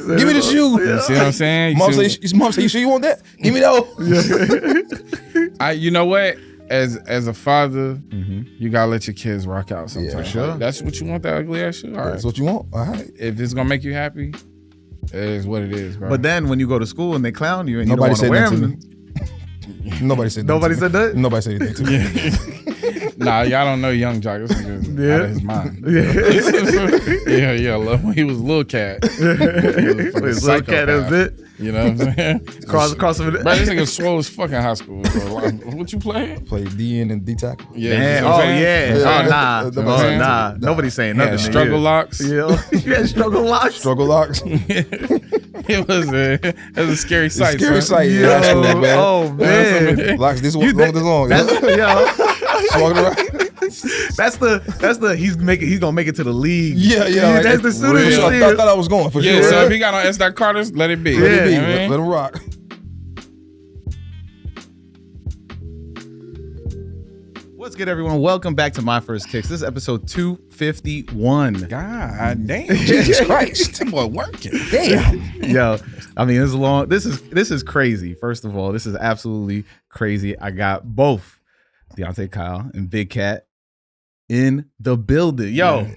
Give me the shoe. You see what I'm saying? Mom say, you sure you want that? Give me those. You know what? As a father, you gotta let your kids rock out sometimes. Yeah, for sure. Like, that's what you want, that ugly ass shit? All right. That's what you want. All right. If it's gonna make you happy, it is what it is, bro. But then when you go to school and they clown you and Nobody you don't want to wear said them. Nobody said that. Nobody said that? Nobody said anything to me. Nah, y'all don't know Young Jock. This nigga's out of his mind. Yeah. When he was Lil Cat. His little cat, that was it. You know what I'm saying? Cross of it. Bro, this nigga swole as fucking high school. Bro. What you playing? Play DN and D tackle. Yeah. Nah. Nobody's saying nothing. Yeah, struggle locks. Yeah. You had struggle locks? Struggle locks. It was a scary sight. Scary son. sight. Yo, Yeah, man. oh man. Locks this long. That's, yo. Just walking around. That's the he's gonna make it to the league. Yeah. Like, That's the soon as you see I it. thought I was going for Yeah, sure. so if he got on Sdot Carter's, let it be. Yeah. Let it be. You know what I mean? Let him rock. What's good, everyone? Welcome back to My First Kicks. This is episode 251. God damn. Jesus Christ. That boy working. Damn. Yo, I mean, this is long. This is crazy. First of all, this is absolutely crazy. I got both Deante Kyle and Big Kat in the building. Yo,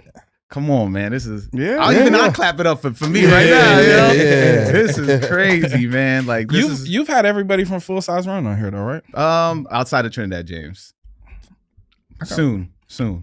come on, man. This is I'll clap it up for me right now. Yeah. This is crazy, man. Like this You've had everybody from Full Size Run on here though, right? outside of Trinidad James. Soon.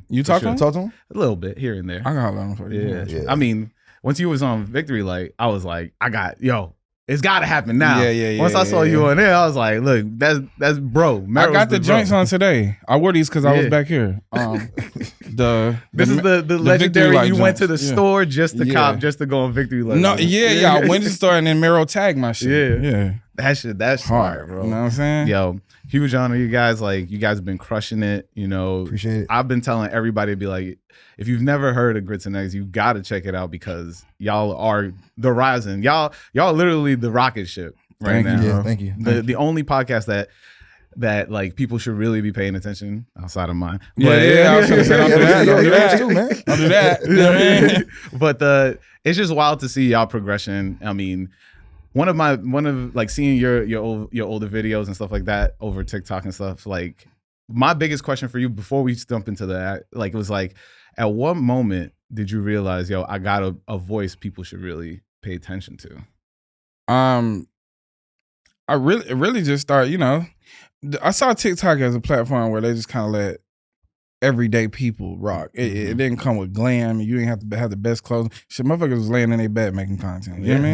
You talk to him? Talk to him? A little bit here and there. I got one for you. Yeah. I mean, once you was on Victory Light, I was like, it's got to happen now. Yeah. Once I saw you on there, I was like, look, that's bro. I got the joints on today. I wore these because I was back here. This is the legendary. You went to the store just to cop, just to go on Victory Light. No, yeah. I went to the store and then Mero tagged my shit. Yeah. That's hard, smart, bro. You know what I'm saying? Yo, huge honor, you guys. Like, you guys have been crushing it. You know, Appreciate it. I've been telling everybody to be like, if you've never heard of Grits and Eggs, you got to check it out because y'all are the rising. Y'all literally the rocket ship right now. Yeah, thank you. The only podcast that like people should really be paying attention outside of mine. Yeah. I was gonna say, don't do that. Too, man. Don't do that. You know what I mean? But it's just wild to see y'all progression. I mean, one of like seeing your older videos and stuff like that over TikTok and stuff. Like, my biggest question for you before we jump into that, like, it was like, at what moment did you realize, I got a voice people should really pay attention to? I really just started, I saw TikTok as a platform where they just kind of let everyday people rock. It didn't come with glam. You didn't have to have the best clothes. Shit, motherfuckers was laying in their bed making content. You know what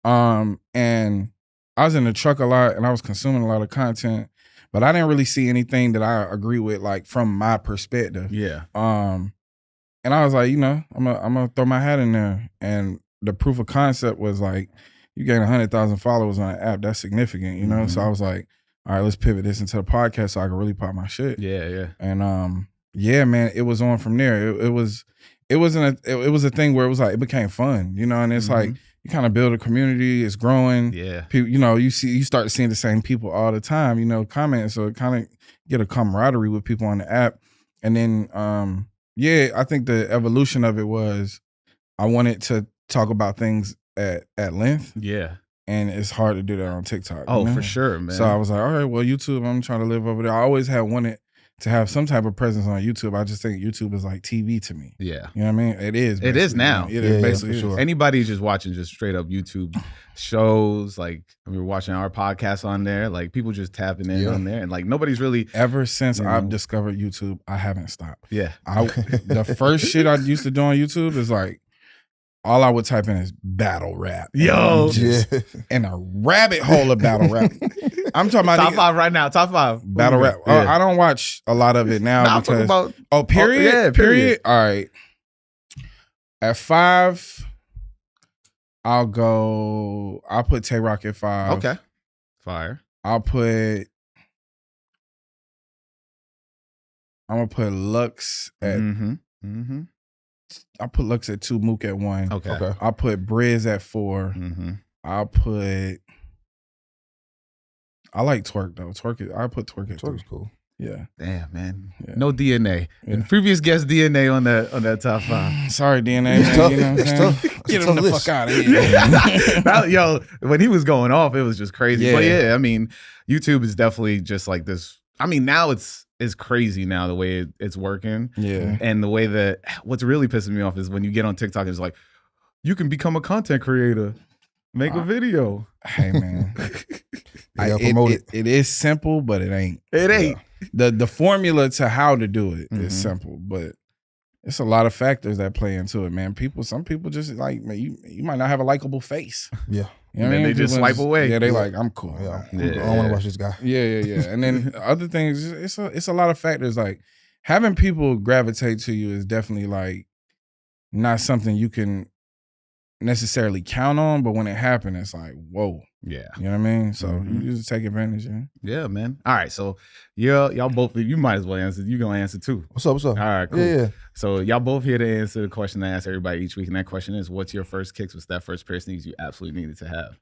I mean? And I was in the truck a lot and I was consuming a lot of content, but I didn't really see anything that I agree with, like, from my perspective. Yeah. And I was like, I'm gonna throw my hat in there. And the proof of concept was like, you gain 100,000 followers on an app. That's significant, So I was like, all right, let's pivot this into the podcast so I can really pop my shit. Yeah. And man, it was on from there. It was a thing where it was like, it became fun, and it's like, you kind of build a community, it's growing. Yeah. People, you start seeing the same people all the time, commenting. So it kind of get a camaraderie with people on the app. And then, I think the evolution of it was I wanted to talk about things at length. Yeah. And it's hard to do that on TikTok. Oh, for sure, man. So I was like, all right, well, YouTube, I'm trying to live over there. I always had wanted to have some type of presence on YouTube. I just think YouTube is like TV to me. Yeah. You know what I mean? It is. It is now. It is basically. for sure. Anybody just watching just straight up YouTube shows, like, we were watching our podcast on there, like, people just tapping in on there, and like nobody's really. Ever since I've discovered YouTube, I haven't stopped. Yeah. The first shit I used to do on YouTube is like, all I would type in is battle rap. Yo. In a rabbit hole of battle rap. I'm talking about top 5 right now. Top 5 battle rap. Yeah. I don't watch a lot of it now because. Period. Yeah, period. All right. At 5, I'll put Tay Rock at 5. Okay. Fire. I'm gonna put Lux at. I'll put Lux at 2, Mook at 1. Okay. I'll put Briz at 4. I like Twerk though. I'll put Twerk at 2. Twerk's cool. Yeah. Damn, man. Yeah. No DNA. Yeah. And previous guest DNA on that top 5. Sorry, DNA. It's Man, tough. you know what I'm It's saying? tough. It's Get a him tough the list. fuck out of here. Now, yo, when he was going off, it was just crazy. Yeah. But yeah, I mean, YouTube is definitely just like this. I mean, now it's crazy now the way it's working. Yeah. And the way that what's really pissing me off is when you get on TikTok, it's like, you can become a content creator, make a video. Hey, man. You gotta promote it. It is simple, but it ain't. It ain't. The formula to how to do it Mhm. is simple, but it's a lot of factors that play into it, man. Some people just like, man, you might not have a likable face. Yeah. You know And what I then mean? they just People swipe away. Yeah, they Yeah. like, I'm cool. Yeah. Yeah. I don't want to watch this guy. Yeah. And then other things, it's a lot of factors. Like having people gravitate to you is definitely like not something you can necessarily count on, but when it happens, it's like, whoa. Yeah. You know what I mean? So Mhm. you just take advantage, yeah. Yeah, man. All right. So y'all both, you might as well answer. You gonna answer too. What's up? What's up? All right, cool. Yeah. So y'all both here to answer the question I ask everybody each week. And that question is, what's your first kicks? What's that first pair of sneakers you absolutely needed to have?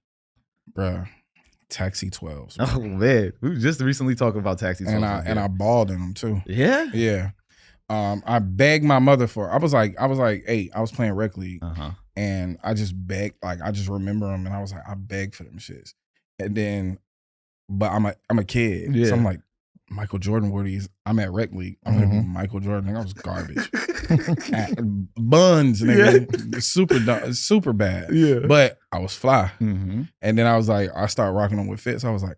Bruh. Taxi 12s. Oh man. We were just recently talking about taxi. And I balled in them too. Yeah? Yeah. I begged my mother for. I was like 8. I was playing rec league, Uh-huh. and I just begged. Like I just remember them, and I was like, I begged for them shits. And then, but I'm a kid, Yeah. so I'm like, Michael Jordan wore these. I'm at rec league. I'm gonna be Michael Jordan. Nigga, I was garbage. Buns, nigga, super bad. Yeah. But I was fly. Mm-hmm. And then I was like, I started rocking them with fits. I was like,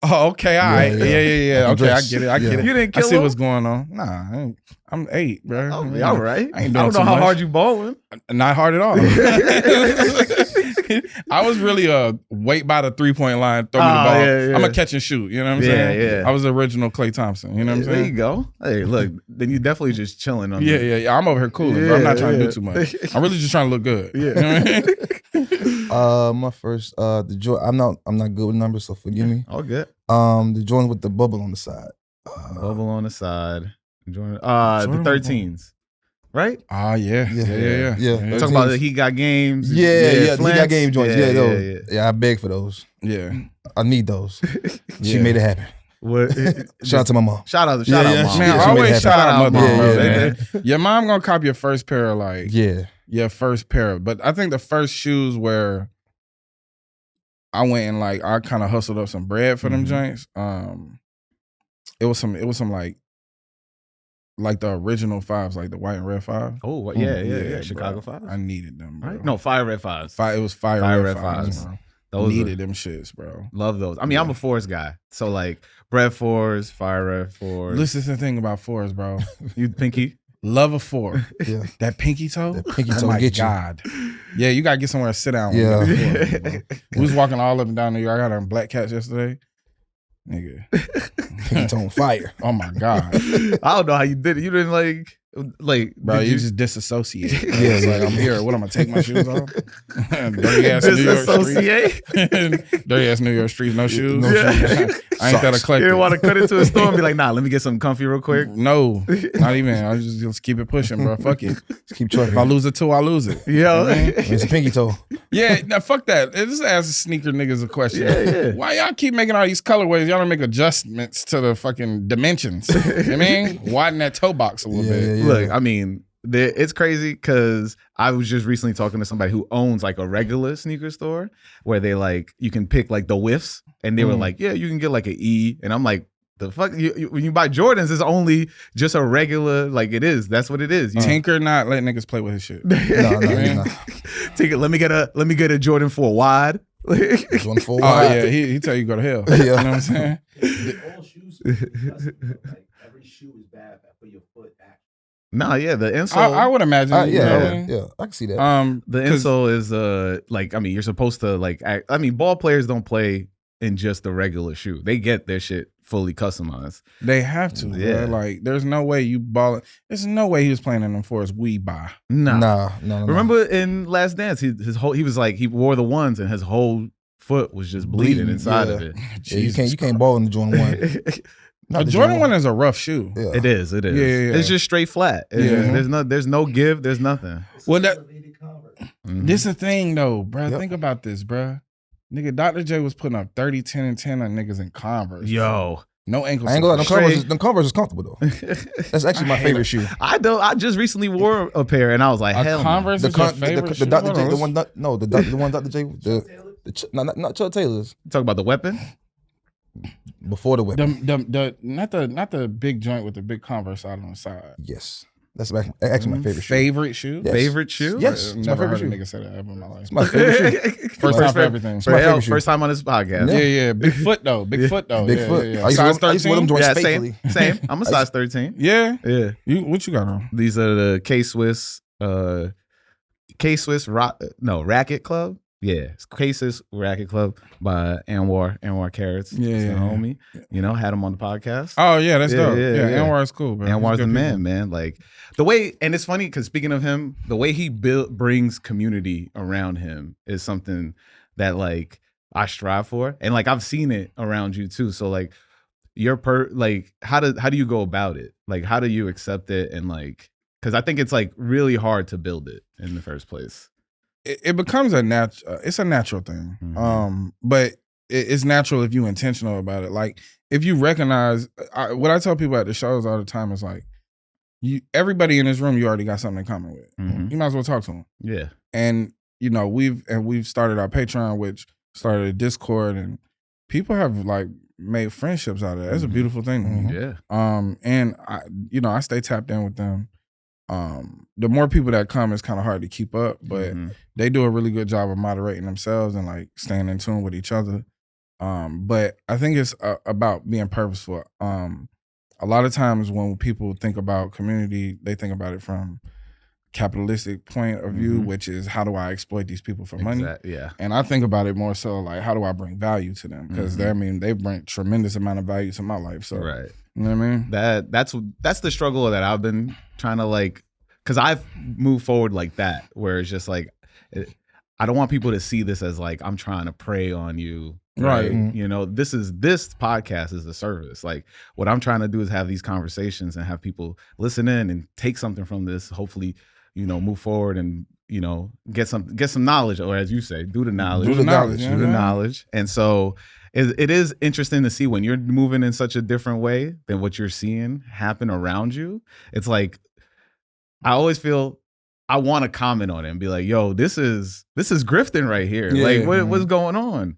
oh, okay, all right. Yeah. Yeah. You Okay, I dress. get it. I get Yeah. it. You didn't I kill see him? what's going on. Nah, I'm 8, bro. Oh, Yeah. all right. I ain't I doing don't know too how much. hard you balling. Not hard at all. I was really wait by the 3-point line, throw me the ball. Yeah. I'm a catch and shoot. You know what I'm Yeah, saying? yeah. I was the original Klay Thompson. You know what I'm There you saying? go. Hey, look, then you definitely just chilling on Yeah. I'm over here cooling, bro. I'm not trying to Yeah. do too much. I'm really just trying to look good. Yeah. You know what I mean? My first the Jordan. I'm not good with numbers, so forgive me. All good. The Jordan with the bubble on the side. Bubble on the side. Jordan, the Jordan 13s. Right? Ah, yeah. Yeah. Talking about the He Got Games. Yeah. He Flint's. got game joints. Yeah, those. yeah. I beg for those. Yeah. I need those. She Yeah. made it happen. What? Shout out to my mom. Shout out, Yeah, mom. Man, she made always it shout out happen. mother, Yeah, bro. yeah, Your mom gonna cop your first pair of like Yeah. your first pair. But I think the first shoes where I went and like I kind of hustled up some bread for them joints. It was some like the original 5s, like the white and red 5. Oh, yeah. Chicago bro. 5s. I needed them, bro. Right? No, Fire Red 5s. It was fire red 5s, bro. Those Needed them shits, bro. Love those. I mean, I'm a 4s guy. So like Bread 4s, Fire Red 4s. Listen to the thing about 4s, bro. You pinky? Love a 4. Yeah. That pinky toe? That pinky Oh toe my get you. God. Yeah, you gotta get somewhere to sit down. Yeah. When you got a 4, bro. We was walking all up and down New York. I got on Black Cats yesterday. Nigga. Pinky toe on fire. Oh my God. I don't know how you did it. You didn't Bro, did you just disassociate. Yeah, It's like, I'm here. What, I'm gonna take my shoes off? Dirty ass New York disassociate? streets. Dirty ass New York streets, no shoes. No shoes. I ain't that You eclectic. didn't want to cut into a store and be like, nah, let me get something comfy real quick. No, not even. I just keep it pushing, bro. Fuck it. Just keep trucking. If I lose it too, I lose it. Yo. It's a pinky toe. Yeah, now fuck that. Just ask sneaker niggas a question. Yeah. Why y'all keep making all these colorways? Y'all don't make adjustments to the fucking dimensions. You know what I mean? Widen that toe box a little bit. Yeah. Look, I mean, it's crazy because I was just recently talking to somebody who owns like a regular sneaker store where they like, you can pick like the widths and they were like, yeah, you can get like an E. And I'm like, the fuck, when you buy Jordans, it's only just a regular, like it is. That's what it is. You Tinker not let niggas play with his shit. No. take it. Let me get a Jordan 4 wide. It's 1 4. Oh yeah, he tell you go to hell. Yeah. You know what I'm saying? All shoes, like every shoe is bad for your foot. Nah, yeah, the insole. I would imagine. you know what I mean? Yeah. I can see that. The 'cause insole is like, I mean, you're supposed to like act, I mean, ball players don't play in just the regular shoe. They get their shit fully customized. they have to. Yeah. Bro. Like, there's no way you ball. There's no way he was playing in them for his we buy. No. Remember in Last Dance, he was like, he wore the ones and his whole foot was just bleeding inside of it. Yeah, you can't ball in the Jordan 1. A Jordan 1 is a rough shoe. Yeah. It is. Yeah. It's just straight flat. Yeah. There's no give. There's nothing. Well, that Mhm. this the thing though, bro. Yep. Think about this, bro. Nigga, Dr. J was putting up 30, 10, and 10 on niggas in Converse. Yo, No ankle I ain't gonna lie, support. them Converse is comfortable though. That's actually my favorite shoe. I just recently wore a pair and I was like, A hell no. Converse is your favorite shoe? The Dr. Hold J, on, the let's- one, the one Dr. J, not Chuck Taylor's. Talk about the weapon. Before the weapon. not the big joint with the big Converse out on the side. Yes, that's actually my favorite shoe. Favorite shoe? Yes. Favorite shoe? Yes, I've it's my never favorite heard shoe. a nigga say that ever in my life. It's my favorite shoe. First time for everything. my favorite shoe. First time on this podcast. Yeah. Big foot though. Big foot though. Big Yeah, foot. yeah, yeah. I used Size to wear them 13? joints Yeah, faithfully. same. I'm a size 13. Yeah. Yeah. What you got on? These are the K-Swiss Racket Club. Yeah, it's K-Swiss Racket Club by Anwar Carrots. Yeah, It's the yeah. homie. You know, had him on the podcast. Oh yeah, that's Yeah, dope. yeah, Yeah, yeah. Anwar is cool, bro. Anwar's He's the good people. man. Like the way, and it's funny because speaking of him, the way he brings community around him is something that like I strive for, and like I've seen it around you too. So like how do you go about it? Like how do you accept it and like because I think it's like really hard to build it in the first place. It becomes it's a natural thing. Mhm. But it's natural if you're intentional about it. Like if you recognize what I tell people at the shows all the time is like everybody in this room you already got something in common with. Mhm. You might as well talk to them. Yeah. And you know we've started our Patreon, which started a Discord, and people have like made friendships out of that. It's a Mhm. beautiful thing to me. Yeah. And I stay tapped in with them. The more people that come, it's kind of hard to keep up, but Mhm. they do a really good job of moderating themselves and like staying in tune with each other. But I think it's about being purposeful. A lot of times when people think about community, they think about it from capitalistic point of view, Mhm. which is how do I exploit these people for money? Yeah. And I think about it more so like how do I bring value to them? Because Mhm. they bring tremendous amount of value to my life. So Right. you know what I mean? That's the struggle that I've been trying to like, because I've moved forward like that, where it's just like, I don't want people to see this as like I'm trying to prey on you, Right. Mhm. You know, this podcast is a service. Like what I'm trying to do is have these conversations and have people listen in and take something from this. Hopefully, you know, move forward and you know get some knowledge, or as you say, do the knowledge, Do the knowledge, do the yeah. knowledge. And so it is interesting to see when you're moving in such a different way than what you're seeing happen around you. It's like I always feel I want to comment on it and be like, "Yo, this is grifting right here. Yeah. Like, what's going on?"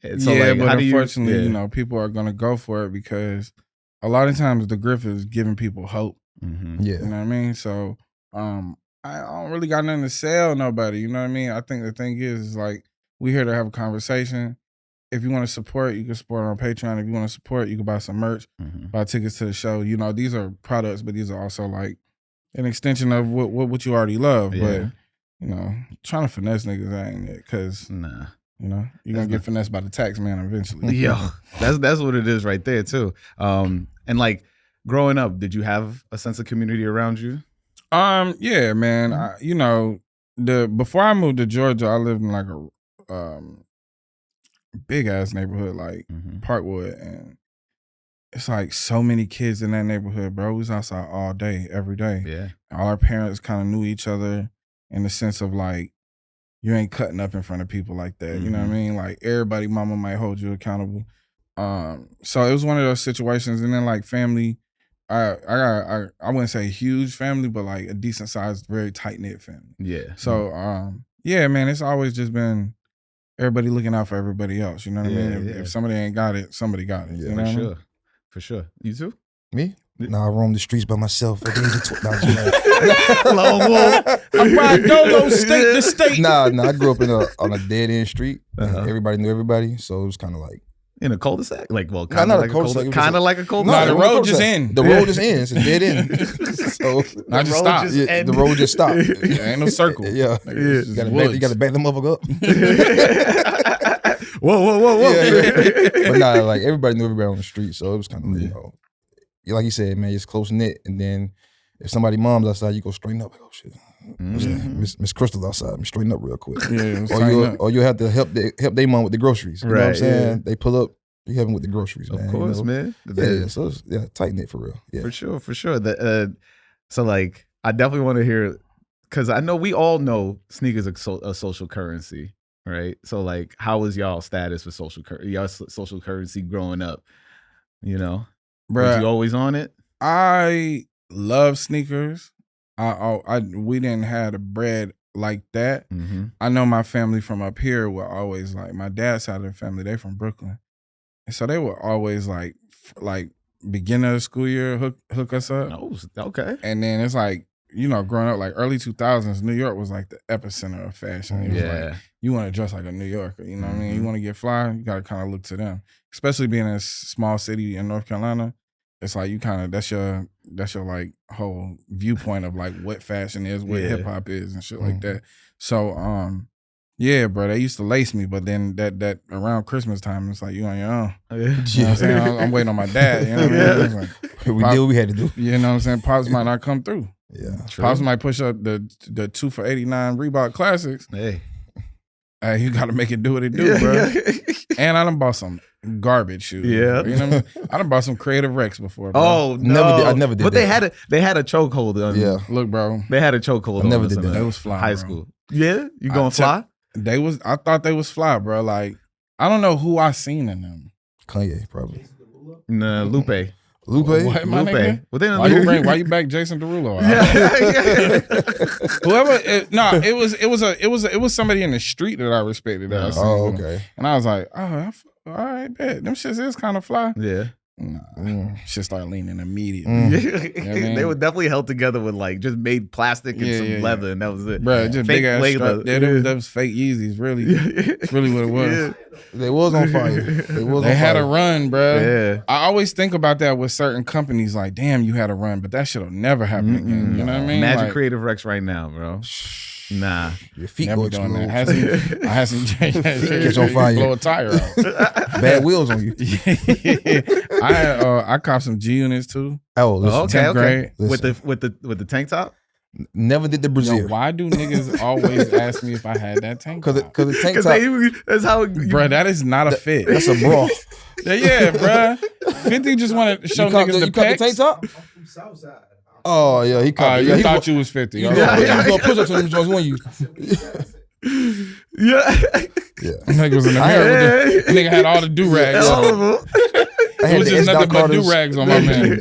And so, yeah, like, but how do unfortunately, yeah. you know, people are gonna go for it because a lot of times the grift is giving people hope. Mhm. You know what I mean? So I don't really got nothing to sell nobody. You know what I mean? I think the thing is like we here to have a conversation. If you want to support, you can support on Patreon. If you want to support, you can buy some merch, Mhm. buy tickets to the show. You know, these are products, but these are also like an extension of what you already love. Yeah. But you know, trying to finesse niggas ain't it because Nah. you know you're gonna get finessed by the tax man eventually. Yo, that's what it is right there too. And like growing up, did you have a sense of community around you? Yeah, man. You know, before I moved to Georgia, I lived in like a big ass neighborhood, like Mhm. Parkwood, and it's like so many kids in that neighborhood, bro. We was outside all day, every day. Yeah. All our parents kind of knew each other in the sense of like, you ain't cutting up in front of people like that. You know what I Mhm. mean? Like everybody, mama might hold you accountable. So it was one of those situations, and then like family. I wouldn't say huge family, but like a decent sized, very tight knit family. Yeah. So yeah, man, it's always just been everybody looking out for everybody else. You know what I mean? Yeah, yeah. If somebody ain't got it, somebody got it. Yeah, you know for what I mean? sure. For sure. You too? Me? Nah, I roam the streets by myself. At the age of Lone wolf. I ride dolo state to state. Nah, I grew up on a dead end street. And Uh-huh. everybody knew everybody, so it was kind of like In a cul-de-sac? Like, well, Nah, kind not of a like a cul-de-sac, cul-de-sac. it was just Kind of like a Nah, cul-de-sac. the it was road cul-de-sac. just end. The road just ends. It's dead end. So Not just road stop. just- yeah, the road just stopped. Ain't no circle. Yeah, It's you just gotta woods. back them motherfucker up. Whoa. But nah, like everybody knew everybody on the street, so it was kind of you know, like you said, man, it's close knit. And then if somebody mom's outside, you go straighten up. Like, oh shit, Miss Crystal outside, me straighten up real quick. Yeah, Or you have to help their mom with the groceries. You know what I'm Right, saying? yeah. They pull up, you help them with the groceries, man. Of course, you know? man. Yeah, so it's, tight knit for real. Yeah. For sure. So like, I definitely want to hear, because I know we all know sneakers are a social currency, right? So like, how was y'all status for social currency growing up? You know, Bruh, was you always on it? I love sneakers. We didn't have the bread like that. Mm-hmm. I know my family from up here were always like, my dad's side of the family, they from Brooklyn. And so they were always like beginning of the school year, hook us up. Oh, okay. And then it's like, you know, growing up like early 2000s, New York was like the epicenter of fashion. It was like, you want to dress like a New Yorker, you know what I mean? You want to get fly, you got to kind of look to them. Especially being in a small city in North Carolina, it's like you kind of, that's your like whole viewpoint of like what fashion is, what hip hop is and shit like that. So, yeah, bro, they used to lace me, but then that around Christmas time, it's like you on your own. You know what I'm saying? I'm waiting on my dad. You know what I mean? Like, we did what we had to do. You know what I'm saying? Pops might not come through. Yeah, true. Pops might push up the 2 for $89 Reebok Classics. Hey, you got to make it do what it do, bro. And I done bought some garbage shoes. Yeah, you know what I mean? I done bought some Creative Rex before. Bro. Oh no, I never did. But that. they had a chokehold on. Yeah, look, bro, they had a chokehold. I never did that. They was fly. High school. Yeah, you going fly? I thought they was fly, bro. Like I don't know who I seen in them. Kanye probably. Nah, Lupe. What, my nigga? Well, why you back Jason Derulo? Yeah. It was somebody in the street that I respected. That I seen Oh, with him. okay. And I was like, all right, bet them shits is kind of fly. Yeah. Nah, shit started leaning immediately. Yeah. You know what I mean? They were definitely held together with like just made plastic and some leather, and that was it. Bro, just fake big ass leather. that was fake Yeezys. Really, it's really what it was. Yeah. They was on fire. They had a run, bro. Yeah. I always think about that with certain companies. Like, damn, you had a run, but that shit'll never happen again. You know what I mean? Magic like, Creative Rex right now, bro. Nah, your feet never go doing that. explode. I had some catch on fire. Blow a tire out. Bad wheels on you. I copped some G units too. Oh, listen, okay. Grade. With the tank top. Never did the Yo, Brazil. why do niggas always ask me if I had that tank top? Because the tank top, That's how. Bro, that is not a fit. that's a bra. Yeah, bro. 50 just wanted to show niggas the You cut the pecs. tank top? I'm from Southside. Oh yeah, he cut. You he thought you was 50. You Okay. gonna push up to them joints when you. Yeah. Nigga was in the mirror. With the nigga had all the do-rags. It was just nothing but do-rags on my man.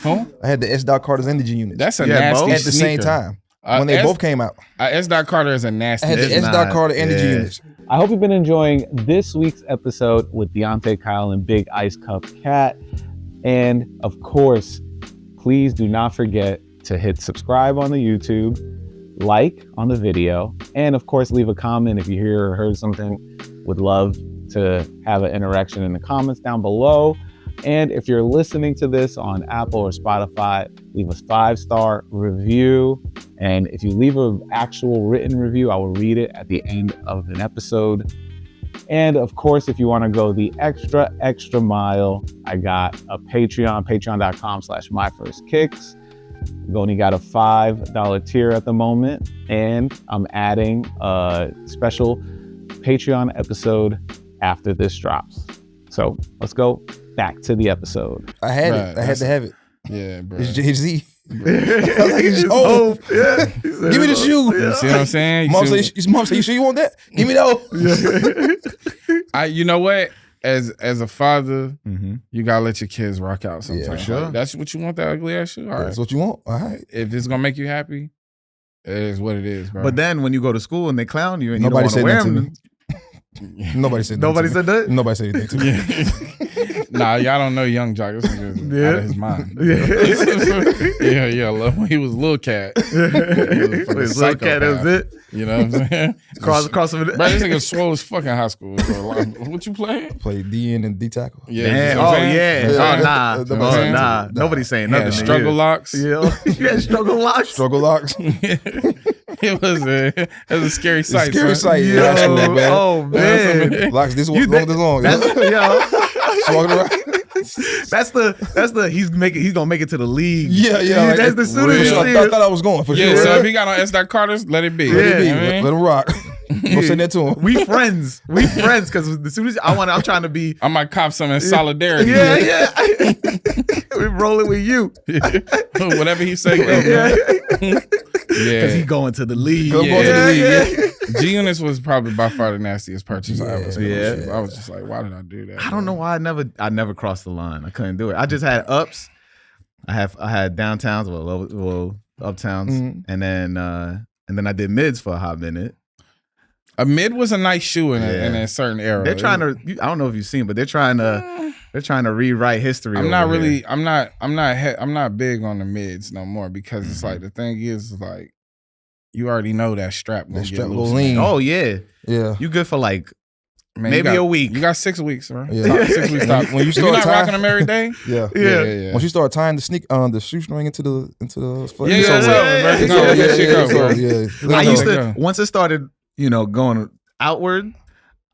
Huh? I had the Sdot Carters and the G units. That's a Yeah, nasty both? at the same sneaker. time when they both came out. Sdot Carter is a nasty I had the It's Sdot not, Carter and the G yeah. units. I hope you've been enjoying this week's episode with Deante, Kyle, and Big Ice Cup Cat. And of course, please do not forget to hit subscribe on the YouTube, like on the video, and of course, leave a comment if you hear or heard something. Would love to have an interaction in the comments down below. And if you're listening to this on Apple or Spotify, leave a 5-star review. And if you leave an actual written review, I will read it at the end of an episode. And of course, if you want to go the extra mile, I got a Patreon, patreon.com/myfirstkicks. We've only got a $5 tier at the moment. And I'm adding a special Patreon episode after this drops. So let's go back to the episode. I had it. I had to have it. Yeah, bro. It's Jay-Z. Give Oh, yeah. Give me the shoe. You see what I'm saying? Mom say, you sure you want that? Give me those. You know what? As a father, Mm-hmm. you gotta let your kids rock out sometimes. Yeah, sure. Like, that's what you want, that ugly ass shoe? All right. That's what you want? All right. If it's gonna make you happy, it is what it is, bro. But then when you go to school and they clown you and Nobody you don't said want to that wear to them, me. Nobody said that. nobody to said me. that. Nobody said anything to me. Nah, y'all don't know Young Jock. This nigga is out of his mind. Yeah. He was a little cat. His little cat, that was it. You know what I'm saying? Cross of it. Bro, this nigga swole as fucking high school. Bro. What you playing? Play DN and D tackle. Yeah. Man, you know what oh I'm saying? yeah. Yeah. Oh nah. That's Oh what I'm saying. nah. Nobody's saying Yeah, nothing. to struggle you. locks. Yeah. You had struggle locks. Struggle locks. It was a scary sight. Scary son. sight. Yo, Yeah, that's man. oh man. Locks this You long, this long. That's, yo, Just walking around. that's the he's gonna make it to the league. Yeah. Like, That's the soon for as you sure. see I it. thought I was going for Yeah, sure. so if he got on Sdot Carter's, let it be. Yeah. Let it be. You know what I mean? Let him rock. Go send that to him. We friends because as soon as I'm trying to be. I might cop some in solidarity. Yeah. We rolling with you. Whatever he say, go. Yeah. because he going to the league. Go to the league. G Units was probably by far the nastiest purchase I ever spent. Yeah. on shoes. I was just like, why did I do that? I don't know why I never crossed the line. I couldn't do it. I just had ups. I had downtowns, well uptowns, and then I did mids for a hot minute. A mid was a nice shoe in a certain era. They're trying to. I don't know if you've seen, but they're trying to rewrite history. I'm not big on the mids no more because it's like the thing is like you already know that strap gonna get loose. lean. Oh yeah, Yeah. you good for like Man, maybe you got, a week. You got 6 weeks, right? Yeah. 6 weeks. Stop. When you You're start not tying- rocking them every day. Yeah. Yeah. Once you start tying the shoestring into the foot, Yeah, it's yeah, over. yeah, It's yeah, over. yeah, yeah, It's yeah. over. Yeah. I Let used go. to once it started, going outward.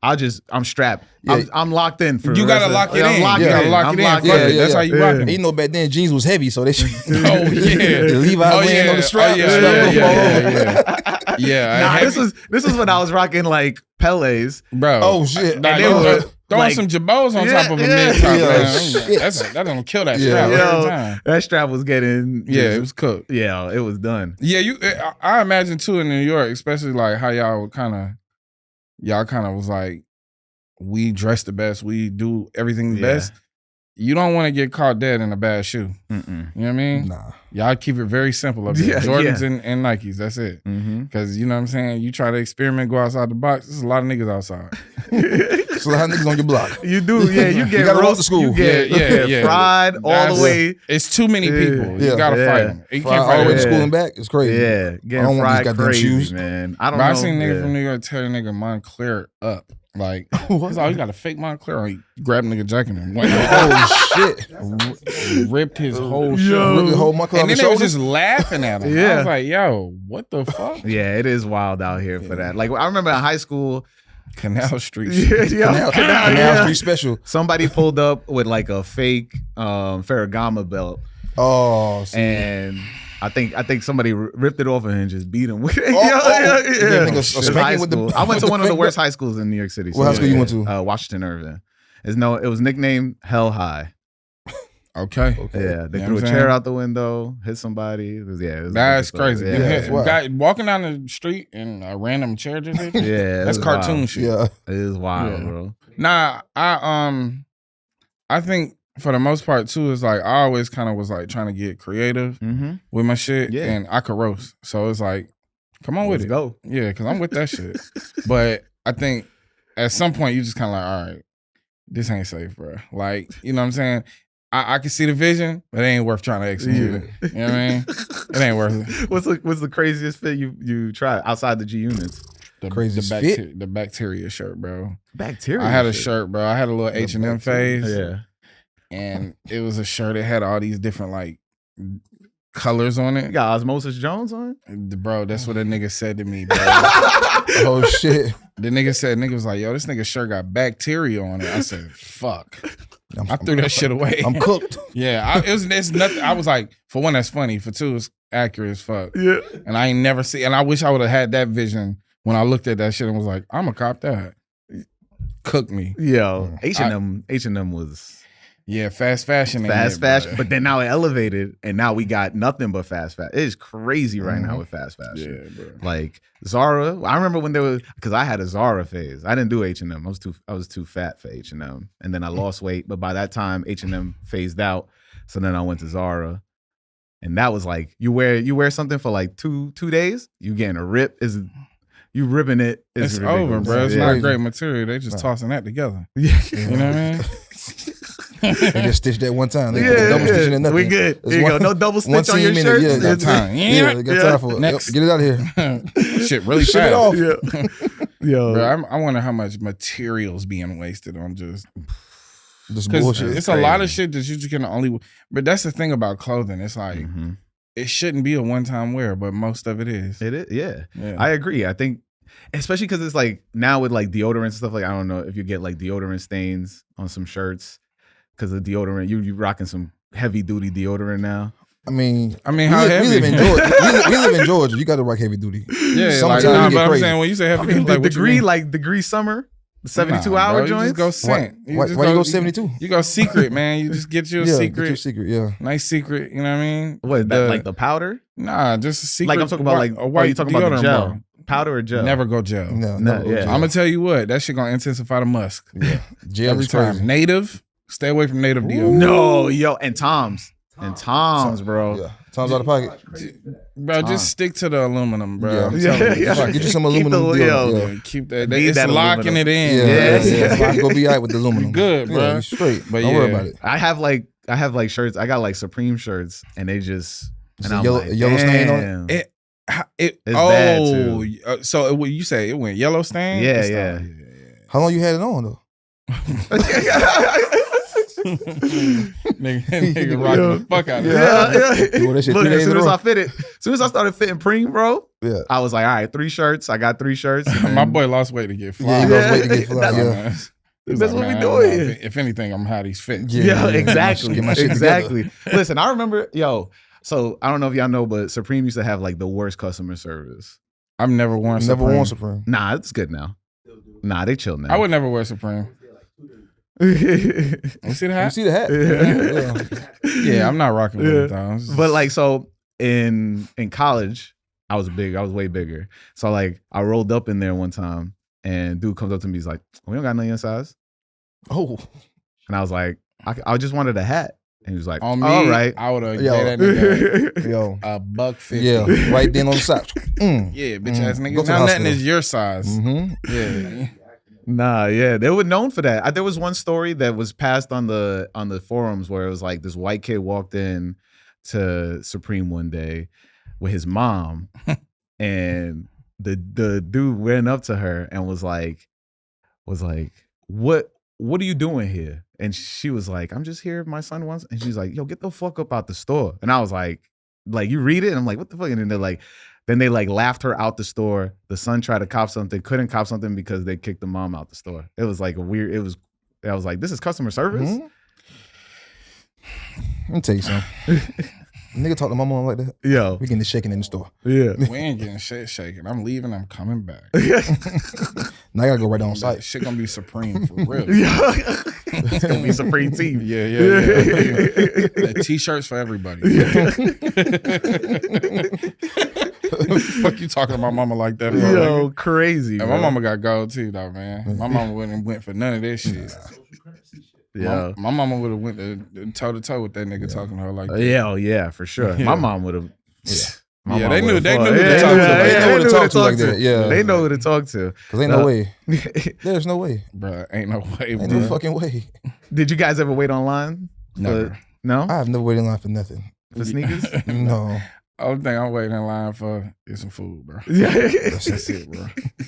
I'm strapped. Yeah. I'm locked in for. You gotta lock it in. I'm locked You gotta in. lock I'm it in. locked Fuck in. it. That's how you Yeah. rock And them. you know back then jeans was heavy, so they should. Oh yeah. The Levi laying on the strap. Oh, yeah, the strap yeah, will yeah, fall over. Yeah. Nah, heavy- this is when I was rocking like Pele's. bro. Oh shit. Nah, And they they were were, throwing like- some jabos on Yeah, top of a yeah. mid top. Yeah, Man. shit. That don't kill that Yeah. strap every Yo, time. that strap was getting. Yeah, it was cooked. Yeah, it was done. Yeah, I imagine too in New York, especially like how y'all kind of was like, we dress the best, we do everything the Yeah. best. You don't want to get caught dead in a bad shoe. Mm-mm. You know what I mean? Nah. Y'all keep it very simple up there. Yeah, Jordans yeah. and Nikes, that's it. Mm-hmm. Because you know what I'm saying? You try to experiment, go outside the box, there's a lot of niggas outside. So how niggas on your block? You do, yeah. You get gotta walk roast to school. You get, Yeah. fried all That's- the way. It's too many people. Yeah. You gotta Yeah. fight them. You Fly can't all fight the way to them. Yeah. school and back. It's crazy. Yeah, I don't getting want these fried goddamn crazy, shoes. man. I don't But know. I seen niggas yeah. from New York tell a nigga Montclair up. Like, What? he's like, you got a fake Montclair on. He grabbed a nigga jacket and went Oh shit. ripped his whole shirt. Yo. Really hold my club And on then the they was shoulders. just laughing at him. I Yeah. was like, yo, what the fuck? Yeah, it is wild out here for that. Like I remember in high school, Canal Street. Canal yeah. Street special. Somebody pulled up with like a fake Ferragamo belt, Oh, see. and I think somebody ripped it off and just beat him with it. Oh, yeah, nigga, a It was spanking high with the- school. I went with to the one of the fake worst belt? high schools in New York City. What high school you went to? Washington Irving. It was nicknamed Hell High. Okay. Yeah, they You know threw what a I'm chair saying? out the window, hit somebody. It was a That's bunch of crazy. stuff. Yeah, Yeah, that's wild. Guy walking down the street and a random chair just hit you? yeah, That's it was cartoon wild. shit. Yeah. It is wild, Yeah. bro. Nah, I think for the most part too, it's like I always kind of was like trying to get creative Mm-hmm. with my shit, Yeah. and I could roast. So it's like, come on with Let's it. go. Yeah, because I'm with that shit. But I think at some point you just kind of like, all right, this ain't safe, bro. Like, you know what I'm saying? I can see the vision, but it ain't worth trying to execute it. You know what I mean? It ain't worth it. What's the craziest fit you tried outside the G units? Craziest fit? The bacteria shirt, bro. Bacteria. I had a shit. shirt, bro. I had a little H&M bacteria. phase. Yeah. And it was a shirt that had all these different like colors on You it. got Osmosis Jones on? Bro, that's what a nigga said to me, bro. Oh shit. The nigga was like, yo, this nigga shirt got bacteria on it. I said, fuck. I threw that shit away. I'm cooked. Yeah, it's nothing. I was like, for one, that's funny. For two, it's accurate as fuck. Yeah. And I ain't never see. And I wish I would have had that vision when I looked at that shit and was like, I'm gonna cop that. Cook me. Yo, H&M was Yeah, fast fashion. ain't fast it, fashion, bruh. but then now it elevated, and now we got nothing but fast fashion. It is crazy right now with fast fashion. Yeah, bro. Like Zara, I remember when there was because I had a Zara phase. I didn't do H&M. I was too fat for H&M, and then I lost weight. But by that time, H&M phased out. So then I went to Zara, and that was like you wear something for like two days, you getting a rip. You ripping it? It's ridiculous. over, bro. It's Yeah. not great material. They just tossing that together. Yeah. You know what I mean? They just stitched that one time. They Yeah, double stitching and nothing. we good. It's Here you one- go. No double one stitch on your seam in shirt. it. Yeah, Got time. Yeah, they got time for it. Next. Yep, get it out of here. Shit, really Ship fast. it off. Yeah. Yo. Bro, I wonder how much materials being wasted on just Just because bullshit. it's a lot of shit that you just can only. But that's the thing about clothing. It's like Mhm. it shouldn't be a one-time wear, but most of it is. It is. Yeah. Yeah. I agree. I think, especially because it's like now with like deodorant and stuff. Like I don't know if you get like deodorant stains on some shirts because of deodorant. You rocking some heavy duty deodorant now. I mean, how we heavy? live in Georgia. we live in Georgia. You got to rock heavy duty. Yeah, like, Summertime, nah, you but get I'm crazy. saying when you say heavy, I mean, like, what you mean? degree summer. 72-hour You joints. just go scent. Why you go 72? You go secret, man. You just get you a Yeah, secret. get your secret. Yeah. Nice secret, you know what I mean? What, that, like the powder? Nah, just a secret. Like I'm talking about like, a white you talking about the deodorant gel? bar. Powder or gel? Never go gel. No, yeah. I'm gonna tell you what, that shit gonna intensify the musk. Yeah. Jail Every is crazy. time. Native, stay away from native deodorant. No, yo, and Tom's. And Tom's, bro. Yeah. Tom's out of pocket. Bro, just stick to the aluminum, bro. Yeah. I'm telling you. Get you some Keep the aluminum. yo. Yeah. Yeah, keep that. Need It's that locking aluminum. it in. Yeah. Yeah. Go be all right with the aluminum. You good, bro. Yeah, you straight. But Don't worry about it. I have like shirts. I got like Supreme shirts, and they just It's and a I'm yellow- like, a yellow stain on it? damn. It's bad, too. So what you say? It went yellow stain. Yeah, It's yeah. not- How long you had it on though? nigga rocking the fuck out of it. Yeah. You wore that shit Look, 3 as days in soon a as row? I fit it, as soon as I started fitting Preem, bro, Yeah. I was like, all right, 3 shirts. I got 3 shirts. and My then- boy lost weight to get fly. Yeah, he lost weight to get fly. That's- Yeah. He was That's what we man, doing I don't know. here. If anything, I'm how these fit. Yeah, Yeah, exactly. get my shit Exactly. Listen, I remember, so I don't know if y'all know, but Supreme used to have like the worst customer service. I've never worn Never Supreme. worn Supreme. Nah, it's good now. Nah, they chill now. I would never wear Supreme. but You see the You hat? see the hat? Yeah. Yeah, I'm not rocking with it though. It's just- like, so in college, I was way bigger. So like I rolled up in there one time and dude comes up to me, he's like, we don't got none of your size. Oh. And I was like, I just wanted a hat. And he was like, on me, all right. I would have gave Yo. that nigga Yo. $1.50. Yeah. Right then on the side. Mm. Yeah, bitch ass Go nigga. to the Now nothing hospital. is your size. Mm-hmm. Yeah. Nah, yeah, they were known for that. There was one story that was passed on the forums where it was like this white kid walked in to Supreme one day with his mom, and the dude went up to her and was like, what are you doing here? And she was like, I'm just here if my son wants. And she's like, yo, get the fuck up out the store. And I was like, you read it? And I'm like, what the fuck? And then they laughed her out the store. The son tried to cop something, couldn't cop something because they kicked the mom out the store. It was like I was like, this is customer service? Mhm. Let me tell you something. Nigga talk to my mom like that. Yo. We getting the shaking in the store. Yeah. We ain't getting shit shaking. I'm leaving. I'm coming back. Now I gotta go right on That site. shit gonna be Supreme for real. It's gonna be Supreme team. Yeah. T-shirts for everybody. Fuck you talking to my mama like that, bro? Yo, crazy. And Bro. my mama got gold too, though, man. My mama wouldn't went for none of this shit. Yeah. My mama would have went toe to toe with that nigga talking to her like that. Yeah, for sure. Yeah. My mom would have. My Yeah, mom they knew would've they fought. knew who to Yeah, talk to. yeah, They yeah, know who to they talk to like that, yeah. They know who to talk to. Cause ain't no way. There's no way. Bruh, ain't no way, Ain't bro. no fucking way. Did you guys ever wait online? Never. No? I have never waited in line for nothing. For sneakers? No. Only thing I'm waiting in line for is some food, bro. Yeah. That's it, bro.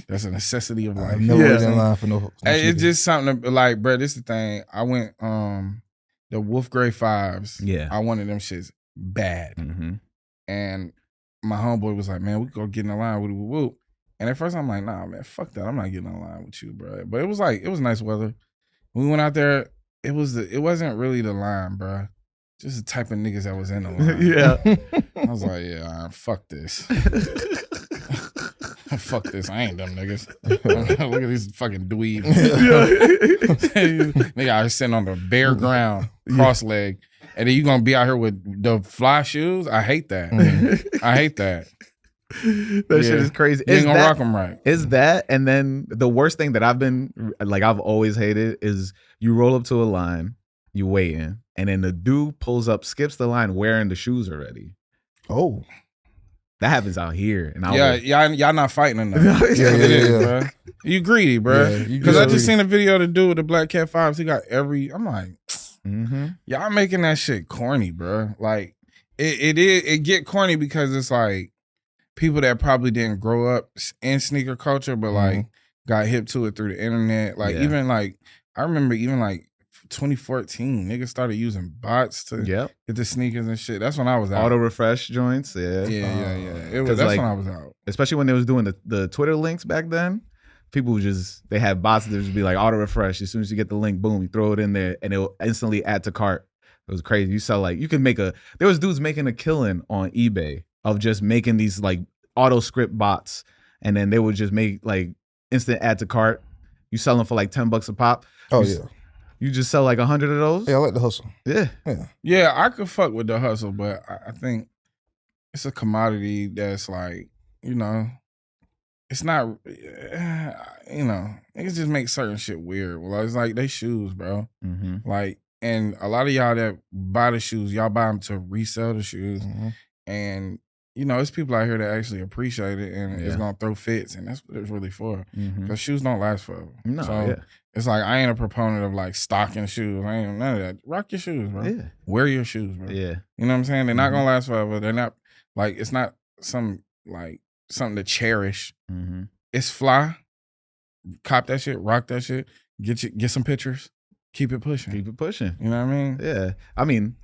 That's a necessity of life. I've never Yeah. waited in line for no. Hey, it's just something to, like, bro, this is the thing. I went the Wolf Gray 5s. Yeah. I wanted them shits bad. Mm-hmm. And my homeboy was like, man, we go get in the line with whoop. And at first I'm like, nah, man, fuck that. I'm not getting in line with you, bro. But it was nice weather. When we went out there, it wasn't really the line, bro. Just the type of niggas that was in the line. Yeah. I was like, yeah, fuck this. Fuck this. I ain't them niggas. Look at these fucking dweebs. Nigga out here sitting on the bare ground, cross leg. And then you gonna be out here with the fly shoes? I hate that. I hate that. That shit is crazy. You ain't gonna rock them right. Is that, and then the worst thing that I've always hated is you roll up to a line, you waiting, and then the dude pulls up, skips the line wearing the shoes already. Oh. That happens out here. And Y'all not fighting enough. Yeah, It is, yeah. bro. You greedy, bro. Yeah, you Because I greedy. just seen a video of the dude with the Black Cat 5s. He got I'm like, Mm-hmm. y'all making that shit corny, bro. Like, it get corny because it's like people that probably didn't grow up in sneaker culture, but like got hip to it through the internet. Like, Yeah. even like, I remember even like 2014, niggas started using bots to Yep. get the sneakers and shit. That's when I was out. Auto refresh joints. Yeah. Yeah. 'Cause, That's like, when I was out. Especially when they was doing the Twitter links back then. People would they had bots that would just be like auto refresh. As soon as you get the link, boom, you throw it in there and it'll instantly add to cart. It was crazy. You sell you can there was dudes making a killing on eBay of just making these like auto script bots, and then they would just make like instant add to cart. You sell them for like $10 a pop. Oh You- yeah. You just sell like 100 of those. Yeah, I like the hustle. Yeah. Yeah, I could fuck with the hustle, but I think it's a commodity that's like, you know, it's not, you know, niggas just make certain shit weird. Well, it's like they shoes, bro. Mm-hmm. Like, and a lot of y'all that buy the shoes, y'all buy them to resell the shoes. Mm-hmm. And, you know, it's people out here that actually appreciate it and it's Yeah. going to throw fits. And that's what it's really for. Mm-hmm. Because shoes don't last forever. No, So yeah. it's like, I ain't a proponent of like stocking shoes. I ain't none of that. Rock your shoes, bro. Yeah. Wear your shoes, bro. Yeah. You know what I'm saying? They're not Mhm. going to last forever. They're not, like, it's not something to cherish. Mm-hmm. It's fly. Cop that shit. Rock that shit. Get some pictures. Keep it pushing. Keep it pushing. You know what I mean? Yeah. I mean,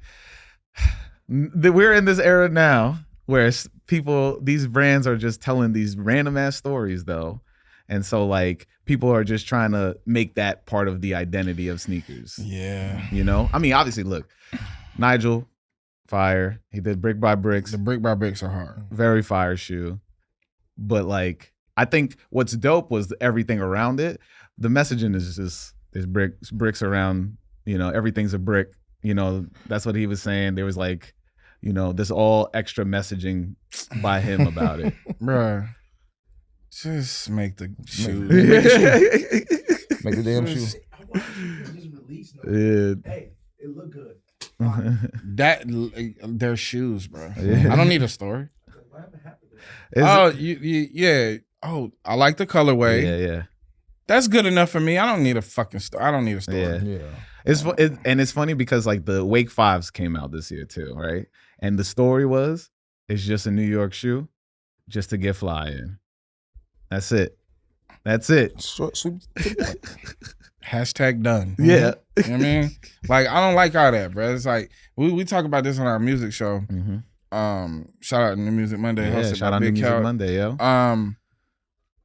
we're in this era now where these brands are just telling these random ass stories though. And so like people are just trying to make that part of the identity of sneakers. Yeah. You know? I mean, obviously, look, Nigel, fire. He did Brick by Bricks. The brick by bricks are hard. Very fire shoe. But like, I think what's dope was everything around it. The messaging is just, there's bricks around, you know, everything's a brick. You know, that's what he was saying. There was like, you know, there's all extra messaging by him about it. Bruh. Just make the shoes. Make the damn shoe. I watched it just released. Yeah. Hey, it look good. They're shoes, bro. Yeah. I don't need a story. What happened to it? Oh, yeah. Oh, I like the colorway. Yeah. That's good enough for me. I don't need a fucking story. I don't need a story. Yeah. Yeah. It's funny because like the Wake 5s came out this year too, right? And the story was, it's just a New York shoe just to get fly in. That's it. Short, sweet. Hashtag done. Yeah. You know what I mean? Like, I don't like all that, bro. It's like, we talk about this on our music show. Mm-hmm. Shout out to New Music Monday. Yeah, hosted shout by out to Big Music Kat. Monday, yo.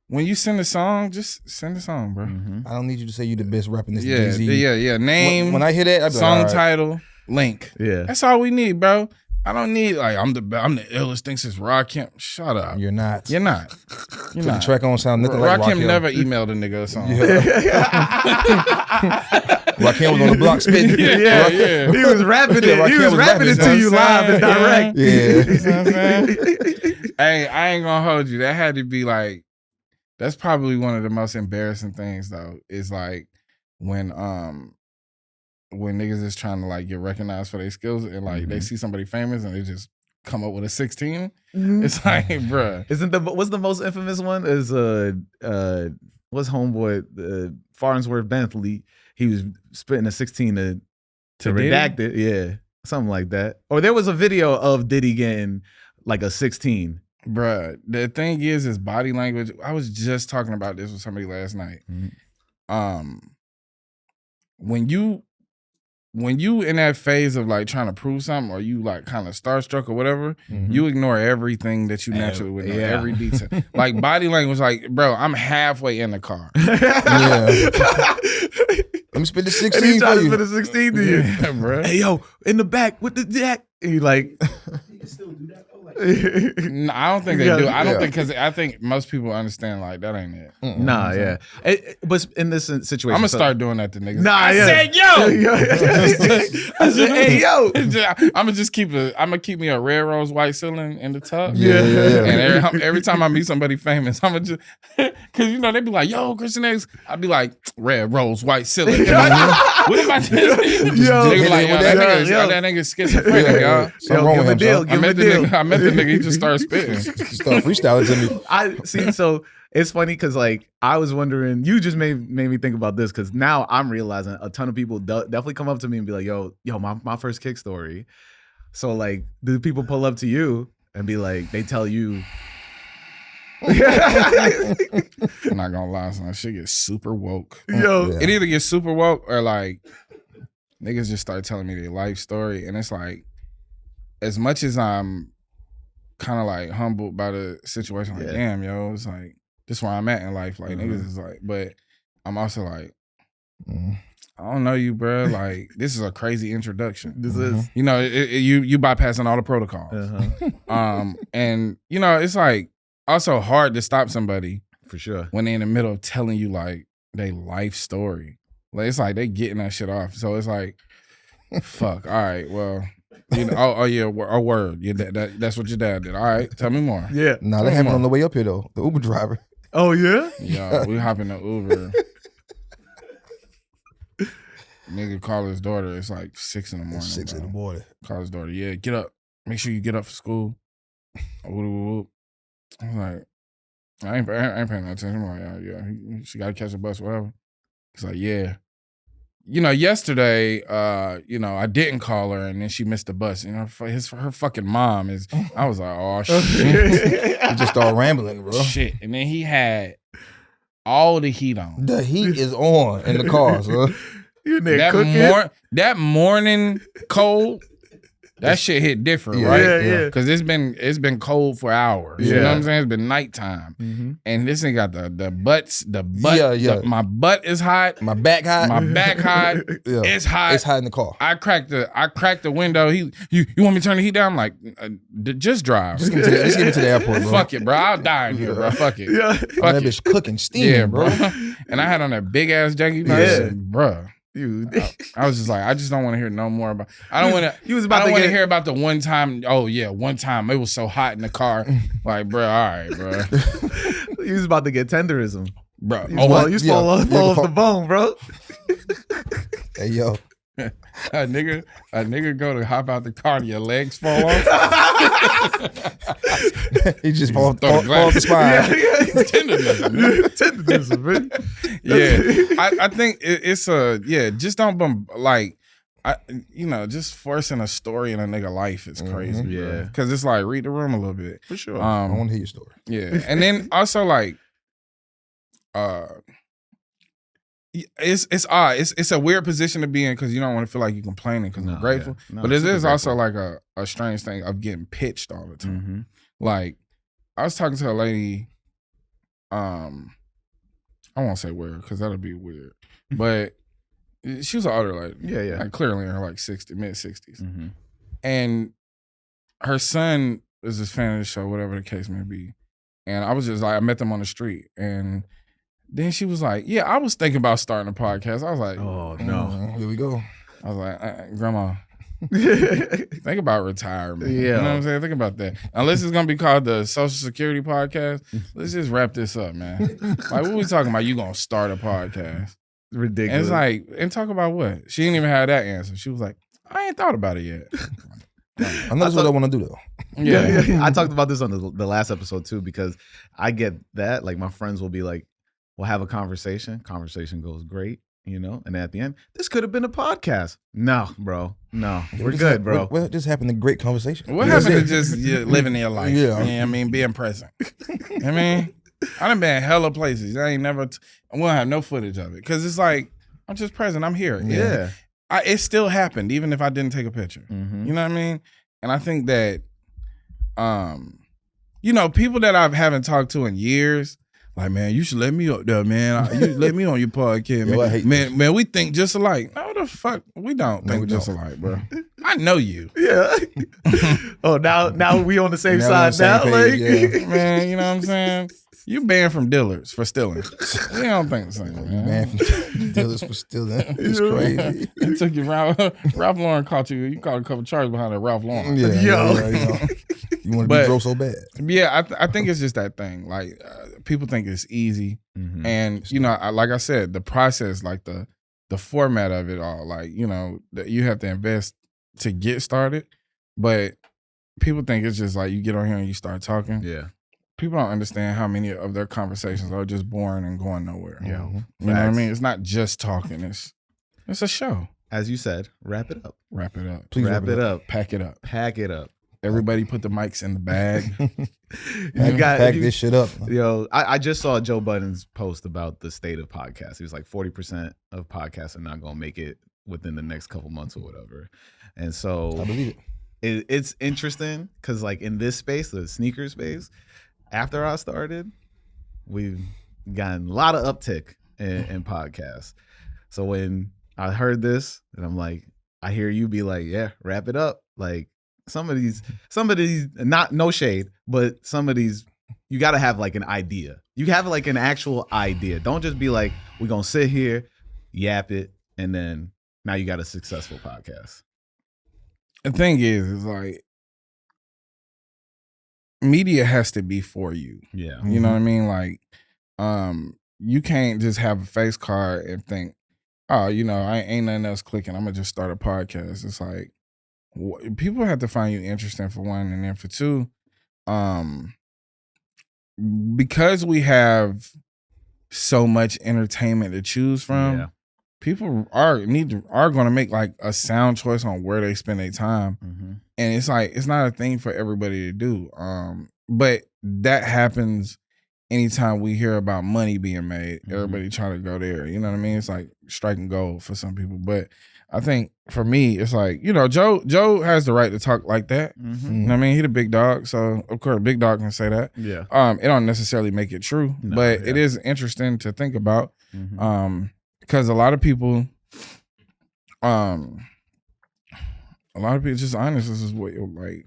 When you send a song, just send a song, bro. Mm-hmm. I don't need you to say you the best rapping this Yeah, Jay-Z. yeah. Name, When I hear that, I be song like, all right. title, link. Yeah. That's all we need, bro. I don't need like I'm the illest thing since Rakim. Shut up. You're not. You're not. You're Put the not. track on sound nothing like Rakim Rakim. never emailed a nigga a song. Rakim was on the block spitting. Yeah. He was rapping it. Rakim He was was rapping it rapping to you live and direct. Yeah. You know what I'm saying? Hey, I ain't gonna hold you. That had to be like, that's probably one of the most embarrassing things though, is like when niggas is trying to like get recognized for their skills and like they see somebody famous and they just come up with a 16. It's like, bruh. What's the most infamous one? Is what's homeboy Farnsworth Bentley? He was spitting a 16 to Diddy? redact it. Yeah. Something like that. Or there was a video of Diddy getting like a 16. Bruh, the thing is body language. I was just talking about this with somebody last night. When you in that phase of like trying to prove something or you like kind of starstruck or whatever, you ignore everything that you naturally would know, every detail. Like body language, like, bro, I'm halfway in the car. Yeah. Let me spit the 16 And he for tried to you. spit a 16 to you. Yeah, bro. Hey, yo, in the back with the jack. And he like, You can still do that though. Like, No, I don't think they Yeah. do. I don't Yeah. think, because I think most people understand like that ain't it. nah, yeah. But in this situation, I'm gonna start doing that to niggas. Nah, I yeah. said, yo. I said, hey, yo. I'm gonna keep me a red rose white ceiling in the tub. Yeah. And every time I meet somebody famous, I'm gonna just, because you know they be like, "Yo, Christian X," I'd be like, "Red rose white ceiling." What if I just? Nigga be like, yo, that nigga schizophrenic, y'all. Something wrong with him, son. I met the nigga. He just started spitting. Start freestyling to me. I see. So it's funny because like I was wondering, you just made me think about this because now I'm realizing a ton of people definitely come up to me and be like, "Yo, my first kick story." So like, do people pull up to you and be like, they tell you? I'm not gonna lie, son. Shit gets super woke. Yo, Yeah. It either gets super woke or like niggas just start telling me their life story, and it's like, as much as I'm kind of like humbled by the situation, like, damn, yo, it's like this is where I'm at in life. Like niggas is like, but I'm also like, I don't know you, bro. Like this is a crazy introduction. this is. You know, you bypassing all the protocols. And you know, it's like also hard to stop somebody For sure. when they're in the middle of telling you like their life story. Like, it's like they getting that shit off. So it's like, fuck. All right, well, you know, oh yeah, a word. Yeah, that's what your dad did. All right, tell me more. Yeah. Nah, that happened on the way up here though. The Uber driver. Oh yeah. Yeah, we hop in the Uber. Nigga call his daughter. It's like 6 in the morning. 6 in the bro. morning. Call his daughter. Yeah, get up. Make sure you get up for school. I'm like, I ain't paying no attention. I'm like, yeah, she got to catch a bus, whatever. He's like, yeah. You know, yesterday, you know, I didn't call her, and then she missed the bus. You know, her fucking mom is. I was like, oh shit. He just started rambling, bro. Shit, and then he had all the heat on. The heat is on in the car, son. You in there cooking? That morning cold, that shit hit different, Yeah, right? yeah. Because it's been cold for hours. You know what I'm saying? It's been nighttime, and this thing got the butt. Yeah. My butt is hot. My back hot. My back hot. Yeah. It's hot. It's hot in the car. I cracked the window. You want me to turn the heat down? I'm like, just drive. Just give me to the airport, bro. Fuck it, bro. I'll die in here, bro. Fuck it. Yeah. Fuck that it. bitch cooking, steaming, Yeah, bro. And I had on that big ass jacket. Yeah. Bro. I was just like, I just don't want to hear no more about. I don't want to hear about the one time. Oh yeah, one time it was so hot in the car. Like, bro, all right, bro. He was about to get tenderism, Bro. You fall off the bone, bro. Hey yo, a nigga go to hop out the car and your legs fall off. he just fall off throw the spine. Tenderism, man. Yeah, I think it's just don't just forcing a story in a nigga life is crazy. Yeah. Because it's like, read the room a little bit. For sure. I want to hear your story. Yeah. And then also like, it's odd. It's a weird position to be in because you don't want to feel like you're complaining because you're grateful. Yeah. No, but it super is also grateful. like a strange thing of getting pitched all the time. Mm-hmm. Like, I was talking to a lady, I won't say where because that'll be weird. But she was an older lady. Yeah. Like clearly in her like mid-60s. Mm-hmm. And her son is a fan of the show, whatever the case may be. And I was just like, I met them on the street. And then she was like, yeah, I was thinking about starting a podcast. I was like, Oh no. Here we go. I was like, Grandma, think about retirement. Yeah. You know what I'm saying? Think about that. Unless it's going to be called the Social Security Podcast, let's just wrap this up, man. Like, what we talking about? You going to start a podcast. Ridiculous. And it's like, and talk about what? She didn't even have that answer. She was like, I ain't thought about it yet. I know that's what I want to do though. Yeah. I talked about this on the last episode too, because I get that. Like, my friends will be like, we'll have a conversation. Conversation goes great, you know? And at the end, this could have been a podcast. No, bro. No. We're good, bro. What just happened? A great conversation. What happened to just living your life? Yeah. You know what I mean, being present. I mean, I done been hella places. I ain't never, I won't have no footage of it. Because it's like, I'm just present. I'm here. Yeah. It still happened, even if I didn't take a picture. Mm-hmm. You know what I mean? And I think that, people that I haven't talked to in years, like, man, you should let me up there, man. You let me on your podcast, man. Yo, I hate man, we think just alike. No, the fuck, we don't think we just don't. alike, bro. I know you. Yeah. Oh, now we on the same Now we on side the now. same Like, page, Man, you know what I'm saying? You banned from Dillard's for stealing. We don't think the same, man. Man, dealers for stealing. It's crazy. It took you Ralph Lauren caught you. You caught a couple charges behind that Ralph Lauren. Yeah, Yo. you want to But- be broke so bad. Yeah, I think it's just that thing. Like, people think it's easy. Mhm. And, like I said, the process, like the format of it all, like, that you have to invest to get started. But people think it's just like you get on here and you start talking. Yeah. People don't understand how many of their conversations are just boring and going nowhere. Yeah. Mhm. You know what I Facts. mean? It's not just talking. It's a show. As you said, wrap it up. Wrap it up. Please wrap it up. Pack it up. Pack it up. Everybody put the mics in the bag. Pack this shit up. Yo, I just saw Joe Budden's post about the state of podcasts. He was like 40% of podcasts are not going to make it within the next couple months or whatever. And I so believe it. it's interesting because, like, in this space, the sneaker space, after I started, we've gotten a lot of uptick in podcasts. So when I heard this, and I'm like, I hear you be like, yeah, wrap it up. Like, some of these, not no shade, but some of these you got to have like an idea. You have like an actual idea. Don't just be like, we're going to sit here, yap it, and then now you got a successful podcast. The thing is like, media has to be for you. Yeah. You know what I mean? Like, you can't just have a face card and think, oh, you know, I ain't nothing else clicking. I'm gonna just start a podcast. It's like people have to find you interesting for one, and then for two, because we have so much entertainment to choose from. Yeah. People are going to make like a sound choice on where they spend their time, and it's like it's not a thing for everybody to do. But that happens anytime we hear about money being made. Everybody trying to go there. You know what I mean? It's like striking gold for some people. But I think for me, it's like, you know, Joe has the right to talk like that. You know what I mean? He the big dog, so of course, big dog can say that. Yeah. It don't necessarily make it true, but it is interesting to think about. Because a lot of people, just honest. This is what you're like.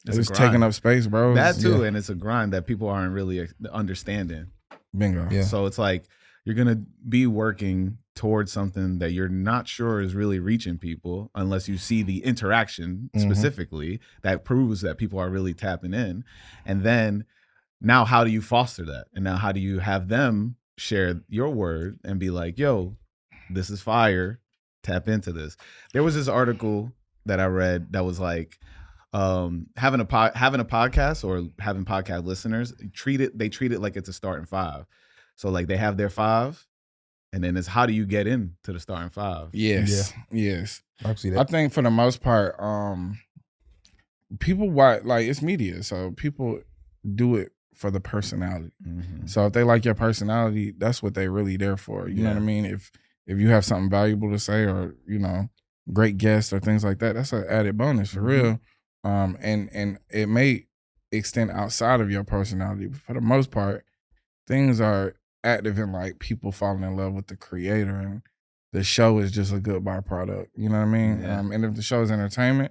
It's taking up space, bro. That too, and it's a grind that people aren't really understanding. Bingo. Yeah. So it's like you're gonna be working towards something that you're not sure is really reaching people unless you see the interaction specifically that proves that people are really tapping in. And then now how do you foster that? And now how do you have them share your word and be like, yo, this is fire, tap into this. There was this article that I read that was like, having a podcast or having podcast listeners, they treat it like it's a starting five. So like they have their five, and then it's how do you get into the starting five? Yes. I can see that. I think for the most part, people watch, like, it's media, so people do it for the personality. So if they like your personality, that's what they really there for. You know what I mean? If you have something valuable to say, or, you know, great guests or things like that, that's an added bonus for real. And it may extend outside of your personality, but for the most part, things are active in like people falling in love with the creator, and the show is just a good byproduct. You know what I mean? Yeah. And if the show is entertaining,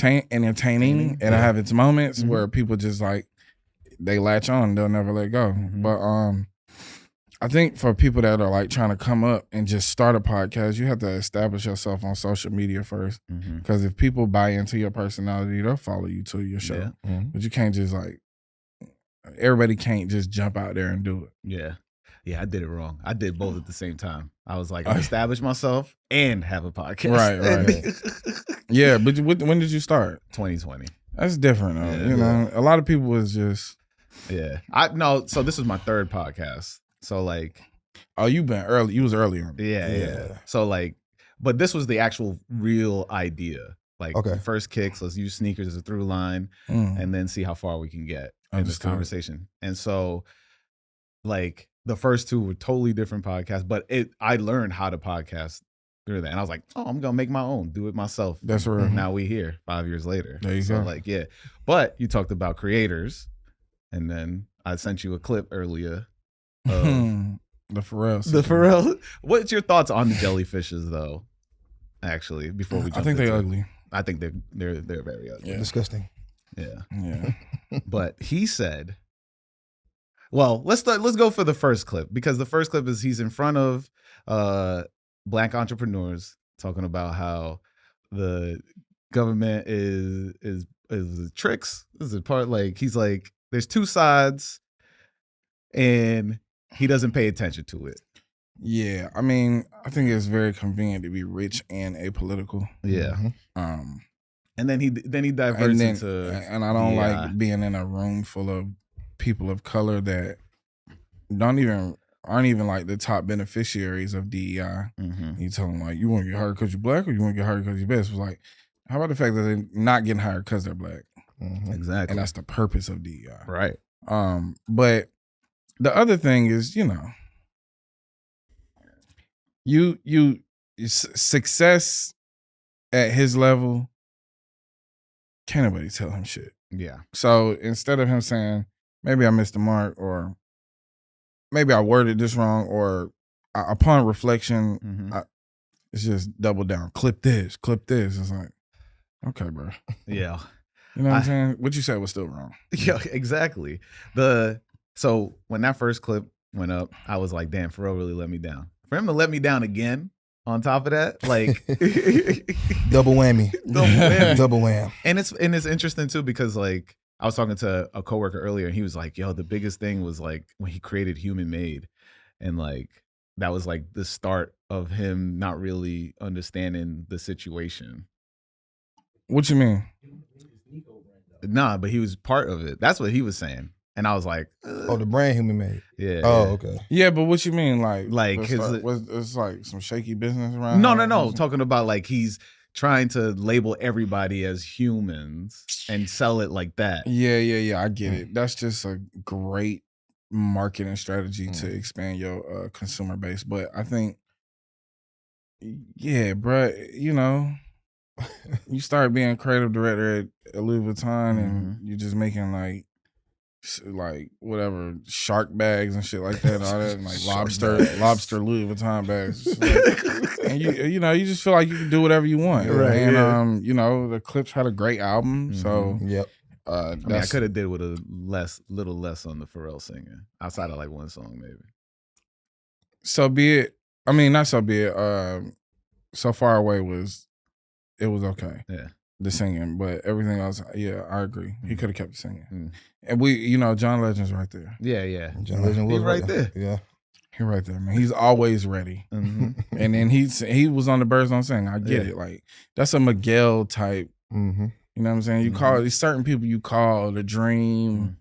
and it have its moments where people just like, they latch on, they'll never let go. But I think for people that are like trying to come up and just start a podcast, you have to establish yourself on social media first. Because if people buy into your personality, they'll follow you to your show. But you can't just like, everybody can't just jump out there and do it. Yeah, I did it wrong. I did both at the same time. I was like, establish myself and have a podcast. Right. Yeah, but when did you start? 2020. That's different though. You know, a lot of people was just. So this is my third podcast. So like, oh, you been early. You was early on. Yeah. So like, but this was the actual real idea. Like, the first kicks, let's use sneakers as a through line, and then see how far we can get in this conversation. And so, like, the first two were totally different podcasts, but I learned how to podcast through that, and I was like, oh, I'm gonna make my own, do it myself. That's real. Now we here 5 years later. There you go. Like, yeah. But you talked about creators, and then I sent you a clip earlier. The Pharrell. The Pharrell. What's your thoughts on the jellyfishes, though? Actually, before we jump I think they're ugly. I think they're very ugly. Yeah. Disgusting. Yeah. But he said, well, let's go for the first clip, because the first clip is he's in front of Black entrepreneurs talking about how the government is tricks. This is part, like, he's like, there's two sides, and he doesn't pay attention to it. Yeah, I mean, I think it's very convenient to be rich and apolitical. Yeah. And then he diverts into, and I don't like being in a room full of people of color that aren't even like the top beneficiaries of DEI. You tell them like, you want to get hired because you're black, or you want to get hired because you're best? It was like, how about the fact that they're not getting hired because they're black? Exactly. And that's the purpose of DEI. Right. But the other thing is, you know, success at his level, can't nobody tell him shit. Yeah. So instead of him saying, maybe I missed the mark, or maybe I worded this wrong, or upon reflection, it's just double down. Clip this. It's like, okay, bro. Yeah. You know what I'm saying? What you said was still wrong. Yeah, exactly. So when that first clip went up, I was like, damn, Pharrell really let me down. For him to let me down again on top of that, like double whammy. Double wham. And it's interesting too, because like I was talking to a coworker earlier and he was like, yo, the biggest thing was like when he created Human Made. And like that was like the start of him not really understanding the situation. What you mean? Nah, but he was part of it. That's what he was saying. And I was like, oh, the brand Human Made. Yeah. Oh, okay. Yeah, but what you mean? Like it's like some shaky business around? No. Talking about like he's trying to label everybody as humans and sell it like that. Yeah. I get it. That's just a great marketing strategy to expand your consumer base. But I think, yeah, bruh, you know, you start being creative director at Louis Vuitton and you're just making like whatever shark bags and shit like that, and all that, and like lobster Louis Vuitton bags, and you know you just feel like you can do whatever you want, right? And you know the Clips had a great album, so yep. I mean, I could have did with a little less on the Pharrell singing, outside of like one song maybe. So be it. I mean, not so be it. So Far Away was okay. Yeah. The singing, but everything else, yeah, I agree. He could have kept singing. And we, you know, John Legend's right there. Yeah. John Legend was right there. Yeah. He's right there, man. He's always ready. And then he was on the Birds Don't Sing. I get it. Like, that's a Miguel type. You know what I'm saying? You call these certain people you call The Dream.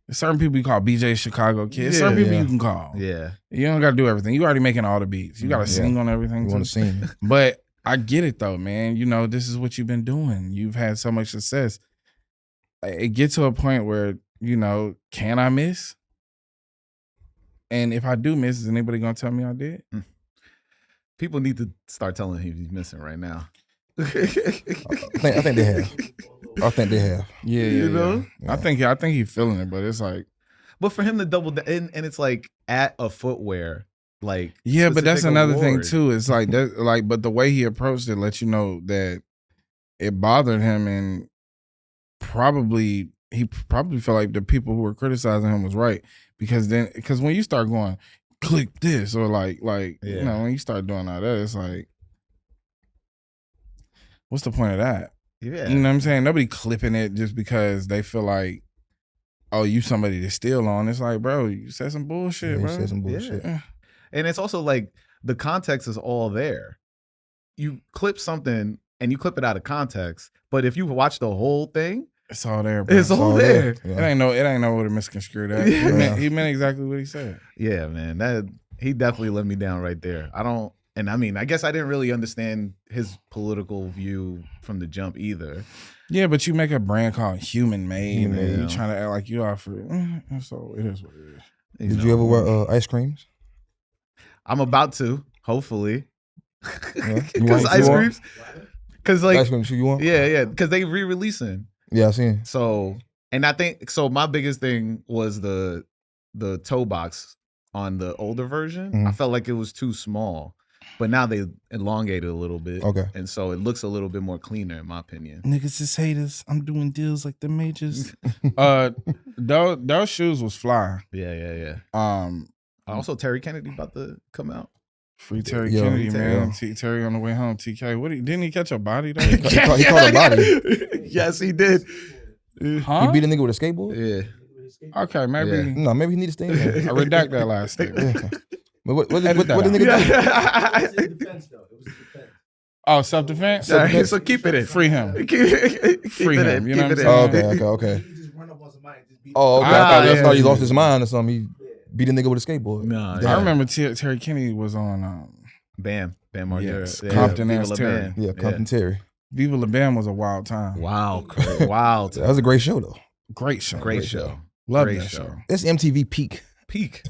There's certain people you call BJ Chicago Kid. Certain people you can call. Yeah. You don't got to do everything. You already making all the beats. You got to sing on everything. You want to sing. But I get it though, man. You know, this is what you've been doing. You've had so much success. It gets to a point where, you know, can I miss? And if I do miss, is anybody gonna tell me I did? People need to start telling him he's missing right now. I think they have. Yeah, you know. Yeah. I think he's feeling it, but it's like, but for him to double down, and it's like at a footwear. Like, yeah, but that's another thing award. too. It's like that, like, but the way he approached it lets you know that it bothered him, and he probably felt like the people who were criticizing him was right, because when you start going click this or like you know, when you start doing all that, it's like, what's the point of that? Yeah, you know what I'm saying? Nobody clipping it just because they feel like, oh, you somebody to steal on. It's like, bro, you said some bullshit, bro. You said some bullshit. Yeah. And it's also like the context is all there. You clip something and you clip it out of context, but if you watch the whole thing, it's all there, bro. It's all there. Yeah. It ain't no way to misconstrue that. He meant exactly what he said. Yeah, man. He definitely let me down right there. I guess I didn't really understand his political view from the jump either. Yeah, but you make a brand called Human Made, and you trying to act like you are for it. So it is what it is. Did you ever wear ice creams? I'm about to, hopefully. Because ice creams. Because like ice cream, you want? Yeah. Because they re-releasing. Yeah, I seen it. So, and I think so. My biggest thing was the toe box on the older version. I felt like it was too small, but now they elongated a little bit. Okay, and so it looks a little bit more cleaner, in my opinion. Niggas is haters. I'm doing deals like the majors. Those shoes was fly. Yeah. Also, Terry Kennedy about to come out. Free Terry Kennedy, man. Terry on the way home. TK, didn't he catch a body though? He caught a body. Yes, he did. Huh? He beat a nigga with a skateboard? Yeah. Okay, maybe. Yeah. No, maybe he need to stay in there. I redact that last statement. Yeah. But what did nigga do? It was defense, though. It was defense. Oh, self-defense? So keep it in. Free him. Free him. You know what I'm saying? Okay. He just run up on somebody and just beat Oh, okay. Ah, I thought he yeah. lost his mind or something. He beat a nigga with a skateboard. No, I remember Terry Kennedy was on Bam Margera. Yes, Compton Viva as La Terry. Bam. Yeah, Compton Terry. Viva La Bam was a wild time. Wow. Wow. That was a great show, though. Great show. Great show. Love Great that show. That's MTV peak. Peak.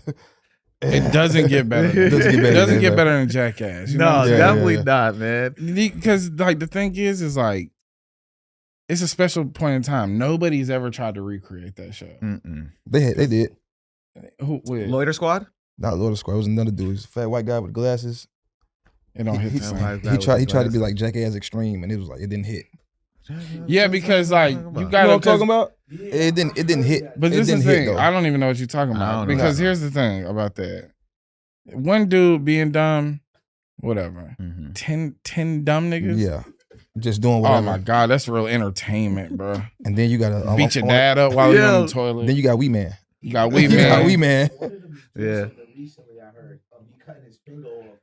It doesn't get better. It doesn't get better than Jackass. You know what I'm saying? Definitely not, man. Because like the thing is like it's a special point in time. Nobody's ever tried to recreate that show. They did. Who? Loiter Squad? Not Loader Squad. It was another dude. He was a fat white guy with glasses. It don't hit the same. He tried to be like Jackass Extreme, and it was like it didn't hit. Yeah, because like you You know gotta. what I'm talking 'cause- about? It didn't hit. But it this is didn't the thing. hit, though. I don't even know what you're talking I about. don't know. Because here's the thing about that. One dude being dumb, whatever. 10 dumb niggas. Yeah, just doing Oh whatever. my God, that's real entertainment, bro. And then you gotta Beat your dad up while you're on the toilet. Then you got Wee Man. You got Wee You got Man. Wee Man. Yeah. Recently, I heard he cutting his finger off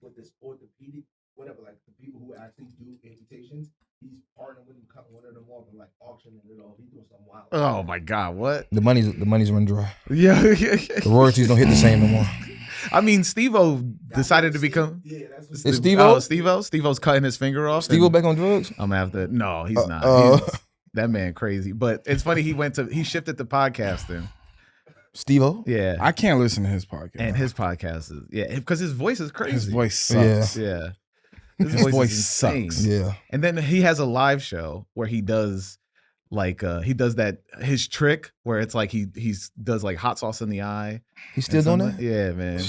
with this orthopedic, whatever, like the people who actually do amputations. He's partnering with him, cutting one of them off and like auctioning it off. He's doing something wild. Oh my God, what? The money's run dry. Yeah. The royalties don't hit the same no more. I mean, Steve-O decided to become. Yeah, that's what Is Steve-O? Steve-O? Steve-O's cutting his finger off. Steve-O back on drugs? I'm gonna have to. No, he's not. That man crazy. But it's funny. He shifted to podcasting. Steve-O? Yeah. I can't listen to his podcast. And his podcast is because his voice is crazy. His voice sucks. Yeah. His voice is insane. sucks. Yeah. And then he has a live show where he does like his trick where it's like he does like hot sauce in the eye. He's still doing that? Yeah, man.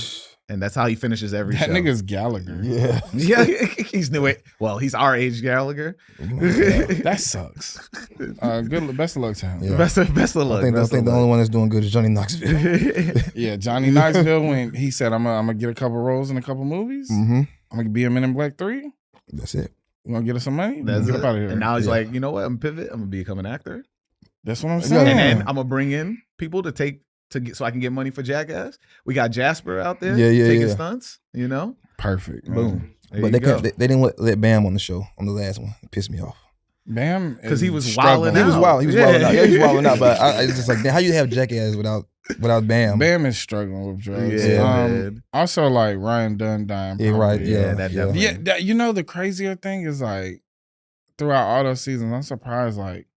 And that's how he finishes every That show. nigga's Gallagher. Yeah. Yeah, he's new. Well, he's our age, Gallagher. That sucks. Best of luck to him. Yeah. Best of luck. I think the only one that's doing good is Johnny Knoxville. Yeah, Johnny Knoxville, when he said, I'm gonna get a couple roles in a couple movies. Mm-hmm. I'm gonna be a Men in Black 3. That's it. You gonna get us some money? That's Get it. up out of here. And now he's like, you know what? I'm pivot. I'm gonna become an actor. That's what I'm Yeah. saying. And then I'm gonna bring in people to get so I can get money for Jackass. We got Jasper out there taking stunts, you know? Perfect. Man. Boom. There But you go. they didn't let Bam on the show on the last one. It pissed me off. Bam, because he was struggling. wilding out. He was wild. He was wilding out. Yeah, he was wilding out. But Yeah. it's just like, how you have Jackass without Bam? Bam is struggling with drugs. Yeah, man. Also, like Ryan Dunn dying. Yeah, right. probably. Yeah, that yeah. definitely. Yeah, you know the crazier thing is like throughout all those seasons, I'm surprised like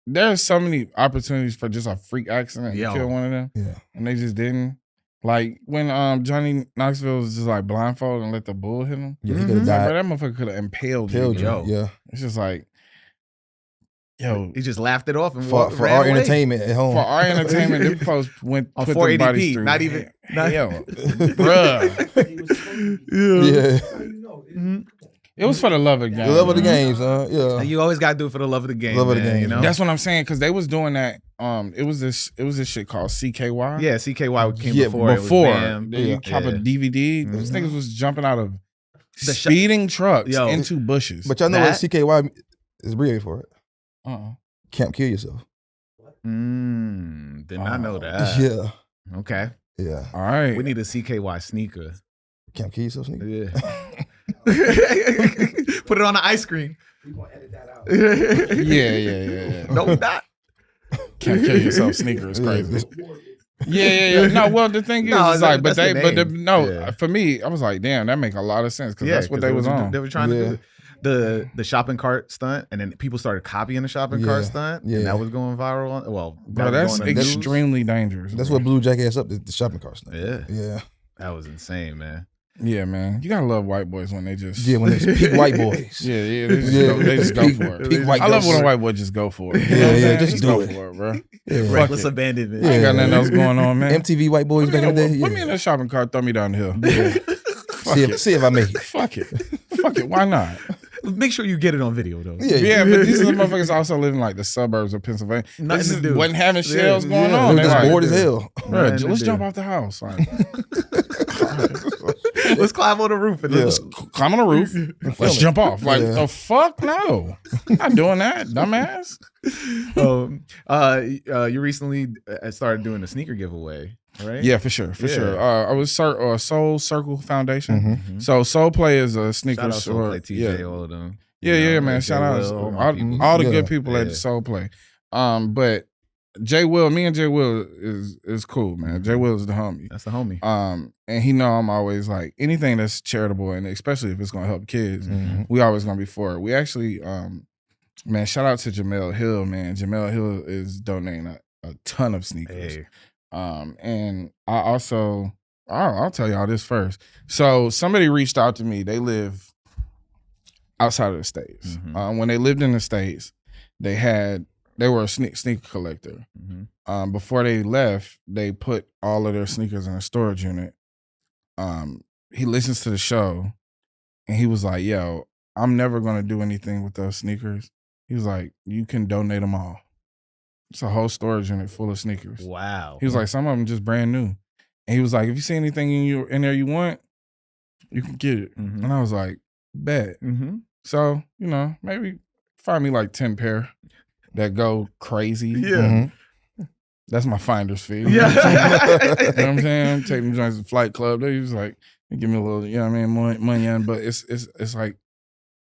there's so many opportunities for just a freak accident to Yo. kill one of them, Yeah. and they just didn't. Like when Johnny Knoxville was just like blindfolded and let the bull hit him. Yeah, he could have Like, bro, died. that motherfucker could have impaled you. Killed you. bro. Yeah. It's just like, yo, He just laughed it off and For ran our away. entertainment at home. for our entertainment, them folks went On put the 480p, bodies through. not even- not- hell, bruh. He was supposed to be- Yeah. How you know? Mhm. It was for the love of the game. The love of the game, son. Yeah. You always got to do it for the love of the game. Love of the man, game. You know? That's what I'm saying, because they was doing that. It was this shit called CKY. yeah, CKY came Yeah, before. It was Bam. you cop a DVD. Mhm. Those niggas was jumping out of The sh- speeding trucks Yo. into bushes. But y'all know That- what CKY is abbreviated for, it? uh-uh. Can't kill yourself. Did not know Oh. that. Yeah. Okay. Yeah. All right. We need a CKY sneaker. Can't kill yourself, nigga. Yeah. Put it on the ice cream. We gonna edit that out. yeah. No, we not. Can't kill yourself. Sneaker is Yeah, crazy. this- Yeah. No, well, the thing is, No, it's like, that's the name. no, Yeah. for me, I was like, damn, that make a lot of sense because that's what they was on. They were trying Yeah. to do the shopping cart stunt, and then people started copying the shopping Yeah. cart stunt, Yeah. and that was going viral. Well, Bro, that that's was going on the news. extremely dangerous. That's bro. what blew Jackass up, the shopping cart stuff. Yeah, Yeah. that was insane, man. Yeah, man. You gotta love white boys when they just Yeah, when it's peak white boys. Yeah, they just, Yeah. go, they just go Peak- for it. peak white I love girls. when a white boy just go for it. You Yeah, know what I'm yeah, saying? just do go it. for it, bro. Yeah. Reckless it. abandonment. I ain't got Yeah. nothing else going on, man. MTV white boys back in the day. Put me Yeah. in a shopping cart, throw me down the hill. See if I make it. Fuck it. Fuck it. Why not? Make sure you get it on video, though. Yeah. Yeah, but these are the motherfuckers also live in like the suburbs of Pennsylvania. Nothing This to do. wasn't having shells Yeah, going Yeah, on. they They were just like, bored as hell. "Bruh, Nothing to let's do. jump off the house. Like, Let's climb on the roof and Yeah. let's climb on the roof. Let's film it. jump off. Like, Yeah. the fuck no. Not doing that, dumbass. You recently started doing a sneaker giveaway, right? Yeah, for sure. Yeah. I was Soul Circle Foundation. Mhm. So Soul Play is a sneaker Shout out store. Soul Play, TJ, Yeah. all of them. Yeah, You know, yeah, man. like Shout Jay out Will, all, my people. all the Yeah. good people Yeah. at Soul Play. But me and Jay Will is cool, man. Jay Will is the homie. That's the homie. And he know I'm always like anything that's charitable, and especially if it's gonna help kids, Mhm. we always gonna be for it. We actually, man, shout out to Jamel Hill, man. Jamel Hill is donating a ton of sneakers. Hey. And I also, I'll tell y'all this first. So somebody reached out to me. They live outside of the States. Mhm. When they lived in the States, they were a sneaker collector. Mhm. Before they left, they put all of their sneakers in a storage unit. He listens to the show, and he was like, "Yo, I'm never gonna do anything with those sneakers He was like, you can donate them all. It's a whole storage unit full of sneakers. Wow. He was like, some of them just brand new. And he was like, if you see anything in there you want, you can get it. Mhm. And I was like, bet. Mm-hmm. So, maybe find me like 10 pair that go crazy. Yeah. Mm-hmm. That's my finder's fee. Yeah. You know what I'm saying? Take them joints to Flight Club. They was like, give me a little, money on, but it's like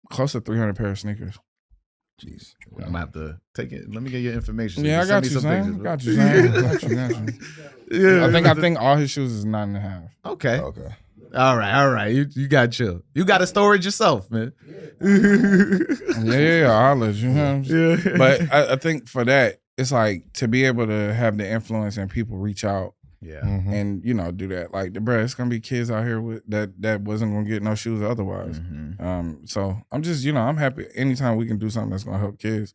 close to 300 pair of sneakers. Jeez. I'm gonna have to take it. Let me get your information. Yeah, I Send got me you, some son. pictures, bro. Got you, son. Got you. Yeah. I think all his shoes is 9.5. Okay. Okay. All right. You got chill. You got to storage yourself, man. Yeah, I'll let you. Know what I'm saying? Yeah. But I think for that, it's like to be able to have the influence and people reach out Yeah. Mm-hmm. and do that. Like, bro, it's gonna be kids out here with that wasn't gonna get no shoes otherwise. Mhm. So I'm just I'm happy anytime we can do something that's gonna help kids.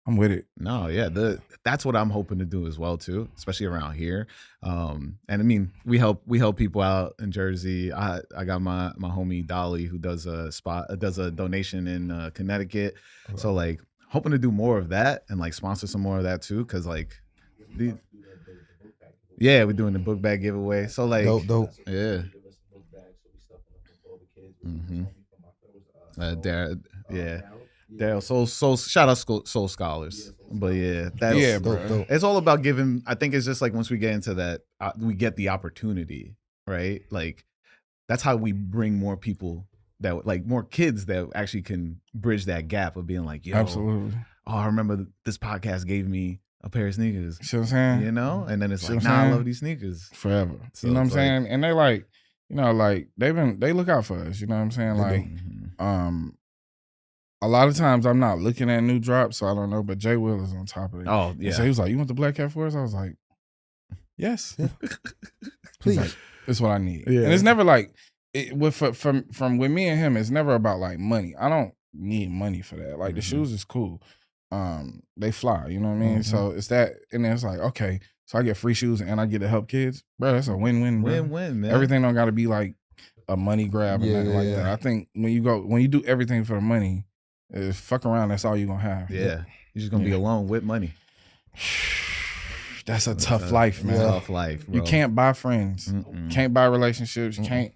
I'm with it. No, yeah, that's what I'm hoping to do as well too, especially around here. And I mean, we help people out in Jersey. I got my homie Dolly who does a donation in Connecticut. Okay. So like hoping to do more of that and like sponsor some more of that too, because like we're doing the book bag giveaway. So like Dope. yeah. Mm-hmm. Daryl, Soul, shout out Soul Scholars. But yeah, that's bro. It's all about giving. I think it's just like once we get into that, we get the opportunity, right? Like that's how we bring more people that like more kids that actually can bridge that gap of being like, yo, Absolutely. oh, I remember this podcast gave me a pair of sneakers, You see what I'm saying? and then it's See like, what I'm nah, I saying? love these sneakers. Forever. So You know what I'm it's like- saying? And they like, like they look out for us. You know what I'm saying? They Like, Mhm. a lot of times I'm not looking at new drops, so I don't know. But Jay Will is on top of it. Oh And yeah, so he was like, "You want the Black Cat for us?" I was like, "Yes, Please. Like, it's what I need." Yeah. And it's never like from with me and him. It's never about like money. I don't need money for that. Like the Mhm. shoes is cool. They fly. You know what I mean? Mhm. So it's that, and then it's like, okay, so I get free shoes and I get to help kids, bro. That's a win-win. Bro. win-win, man. Everything don't got to be like a money grab or Yeah, nothing like yeah. that. I think when you do everything for the money, fuck around. That's all you gonna have. Yeah, you're just gonna be Yeah. alone with money. That's a tough life, man. Tough life, bro. You can't buy friends. Mm-mm. Can't buy relationships. You can't.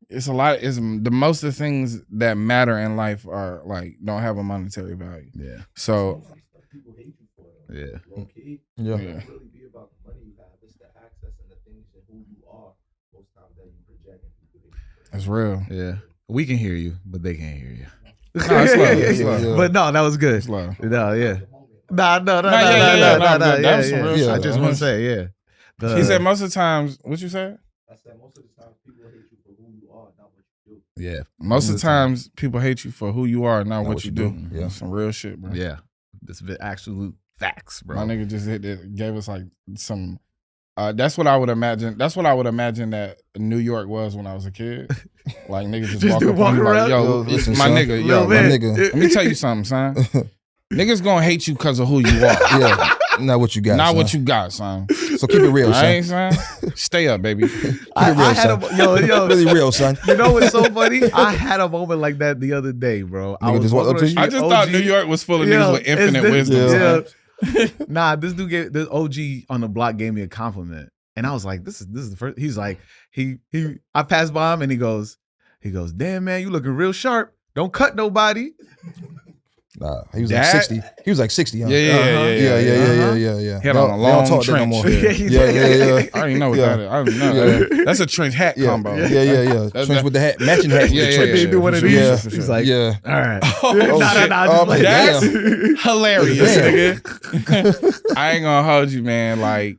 It's a lot. It's the most of the things that matter in life are like don't have a monetary value. Yeah, So People hate you for it. yeah. Low key, Yeah. yeah, it really be about the money you have. It's the access and the things and who you are most times that you project. And people hate you for it. it's real. Yeah, we can hear you, but they can't hear you. Nah, it's love. It's love. Yeah. But no, that was good. It's love. No, yeah. The moment, Nah, no. yeah, that was some Yeah, real yeah. I shit. just want to say, yeah. He said most of the times. What you said? I said most of the time people hate you for who you are, not what you do. yeah, Most of the times people hate you for who you are, not what you do. Yeah. Some real shit, bro. yeah. This is absolute facts, bro. My nigga just gave us like some. That's what I would imagine. That's what I would imagine that New York was when I was a kid. Like niggas just, Just walk up on walk you around? like, yo, Yo, listen, my son. nigga, Little yo, My bit. nigga. let me tell you something, son. Niggas gonna hate you because of who you are, Yeah. Not what you got. not son. what you got, son. So keep it real, All son. right, son. Stay up, baby. Keep it real, I had son. yo. Really real, son. You know what's so funny? I had a moment like that the other day, bro. I Nigga was just walked walking up to on you? the I street, just thought OG. New York was full of Yo, niggas with it's infinite this- wisdom. yeah. son. Nah, this dude gave this OG on the block gave me a compliment, and I was like, "This is the first." He's like, I passed by him, and he goes, "Damn man, you looking real sharp. Don't cut nobody." Nah, he was like That- 60. He was like 60, huh? Yeah, yeah, Uh-huh. yeah, Yeah. yeah. He Had on a long talk that no trench. more. Yeah. Yeah. I already know what Yeah. that is. I already know Yeah. that. That's a trench hat Yeah. combo. Yeah. Trench with the hat, matching hat. with Yeah, the yeah, trench. They do one for of sure, these. for He's sure. like, Yeah. all right. Oh, Nah, shit. just like That's that. hilarious, Damn. nigga. I ain't gonna hold you, man. Like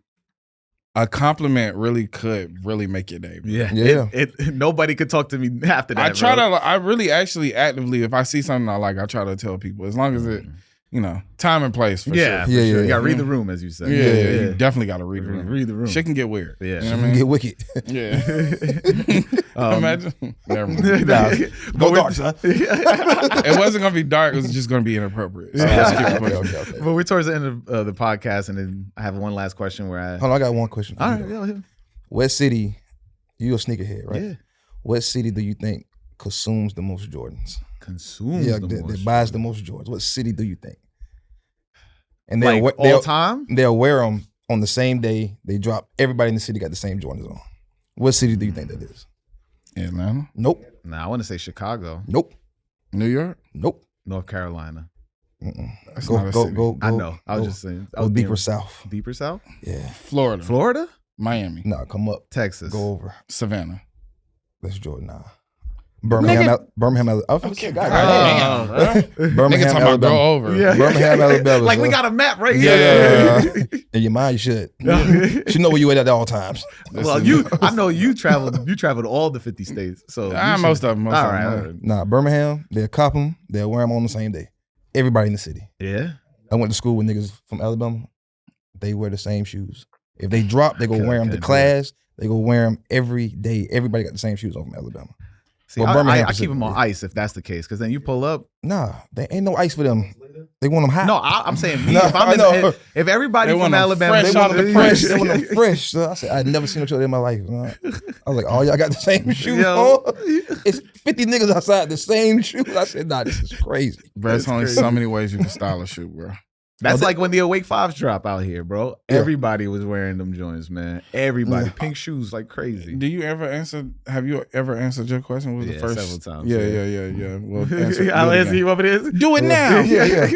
a compliment really could really make your day. Bro. Yeah. Yeah. It nobody could talk to me after that. I try bro. to. I really actually actively, if I see something I like, I try to tell people. As long as it, time and place. For Yeah, sure. for Yeah, sure. yeah, You gotta yeah. read the room, as you said. Yeah. You definitely got to read the room. Read the room. Shit can get weird. Yeah. You know what I You mean? get wicked. Yeah. Imagine. Never mind. Nah, But go we're- dark, son. It wasn't gonna be dark. It was just gonna be inappropriate. So let's keep it pushing. Okay. But we're towards the end of the podcast, and then I have one last question where I. Hold on, I got one question for All you. right, though. yeah. What city, you a sneakerhead, right? Yeah. What city do you think consumes the most Jordans? Consumes Yeah, the that most. buys the most Jordans. What city do you think? and Like all time? They'll wear them on the same day they drop. Everybody in the city got the same Jordans on. What city do you think that is? Atlanta. Nope. Nah, I want to say Chicago. Nope. New York. Nope. North Carolina. That's not a city. I know. I was just saying. Go deeper south. Deeper south? Yeah. Florida. Florida? Miami. Nah, come up. Texas. Go over. Savannah. That's Jordan. Nah. Birmingham. Okay, God, damn, bro. Birmingham, Nigga talking about Alabama. go over. Yeah. Birmingham, Alabama. Like we son. got a map right Yeah. here. In your mind, you should. Should know where you at all times. Well, I know you traveled all the 50 states. So Most of them. All right. Nah, Birmingham, they'll cop them. They'll wear them on the same day. Everybody in the city. Yeah. I went to school with niggas from Alabama. They wear the same shoes. If they drop, they go wear them to class. They go wear them every day. Everybody got the same shoes on from Alabama. See, Well, I Birmingham keep them on ice if that's the case, because then you pull up. Nah, there ain't no ice for them. They want them hot. No, I'm saying me. No, If, I'm I know. if everybody They want from them Alabama, fresh they out want of the them press. They want them fresh. So I said, I'd never seen each other in my life. I was like, oh, y'all got the same shoes Yo. on? It's 50 niggas outside the same shoes. I said, nah, this is crazy. Bro, there's only so many ways you can style a shoe, bro. That's like when the Awake 5s drop out here, bro. Yeah. Everybody was wearing them joints, man. Everybody. Pink shoes like crazy. Do you ever answer? Have you ever answered your question? What was Yeah, the first? several times, Yeah. yeah. Well, answer, I'll do it answer again. you what it is. Do it now. Yeah.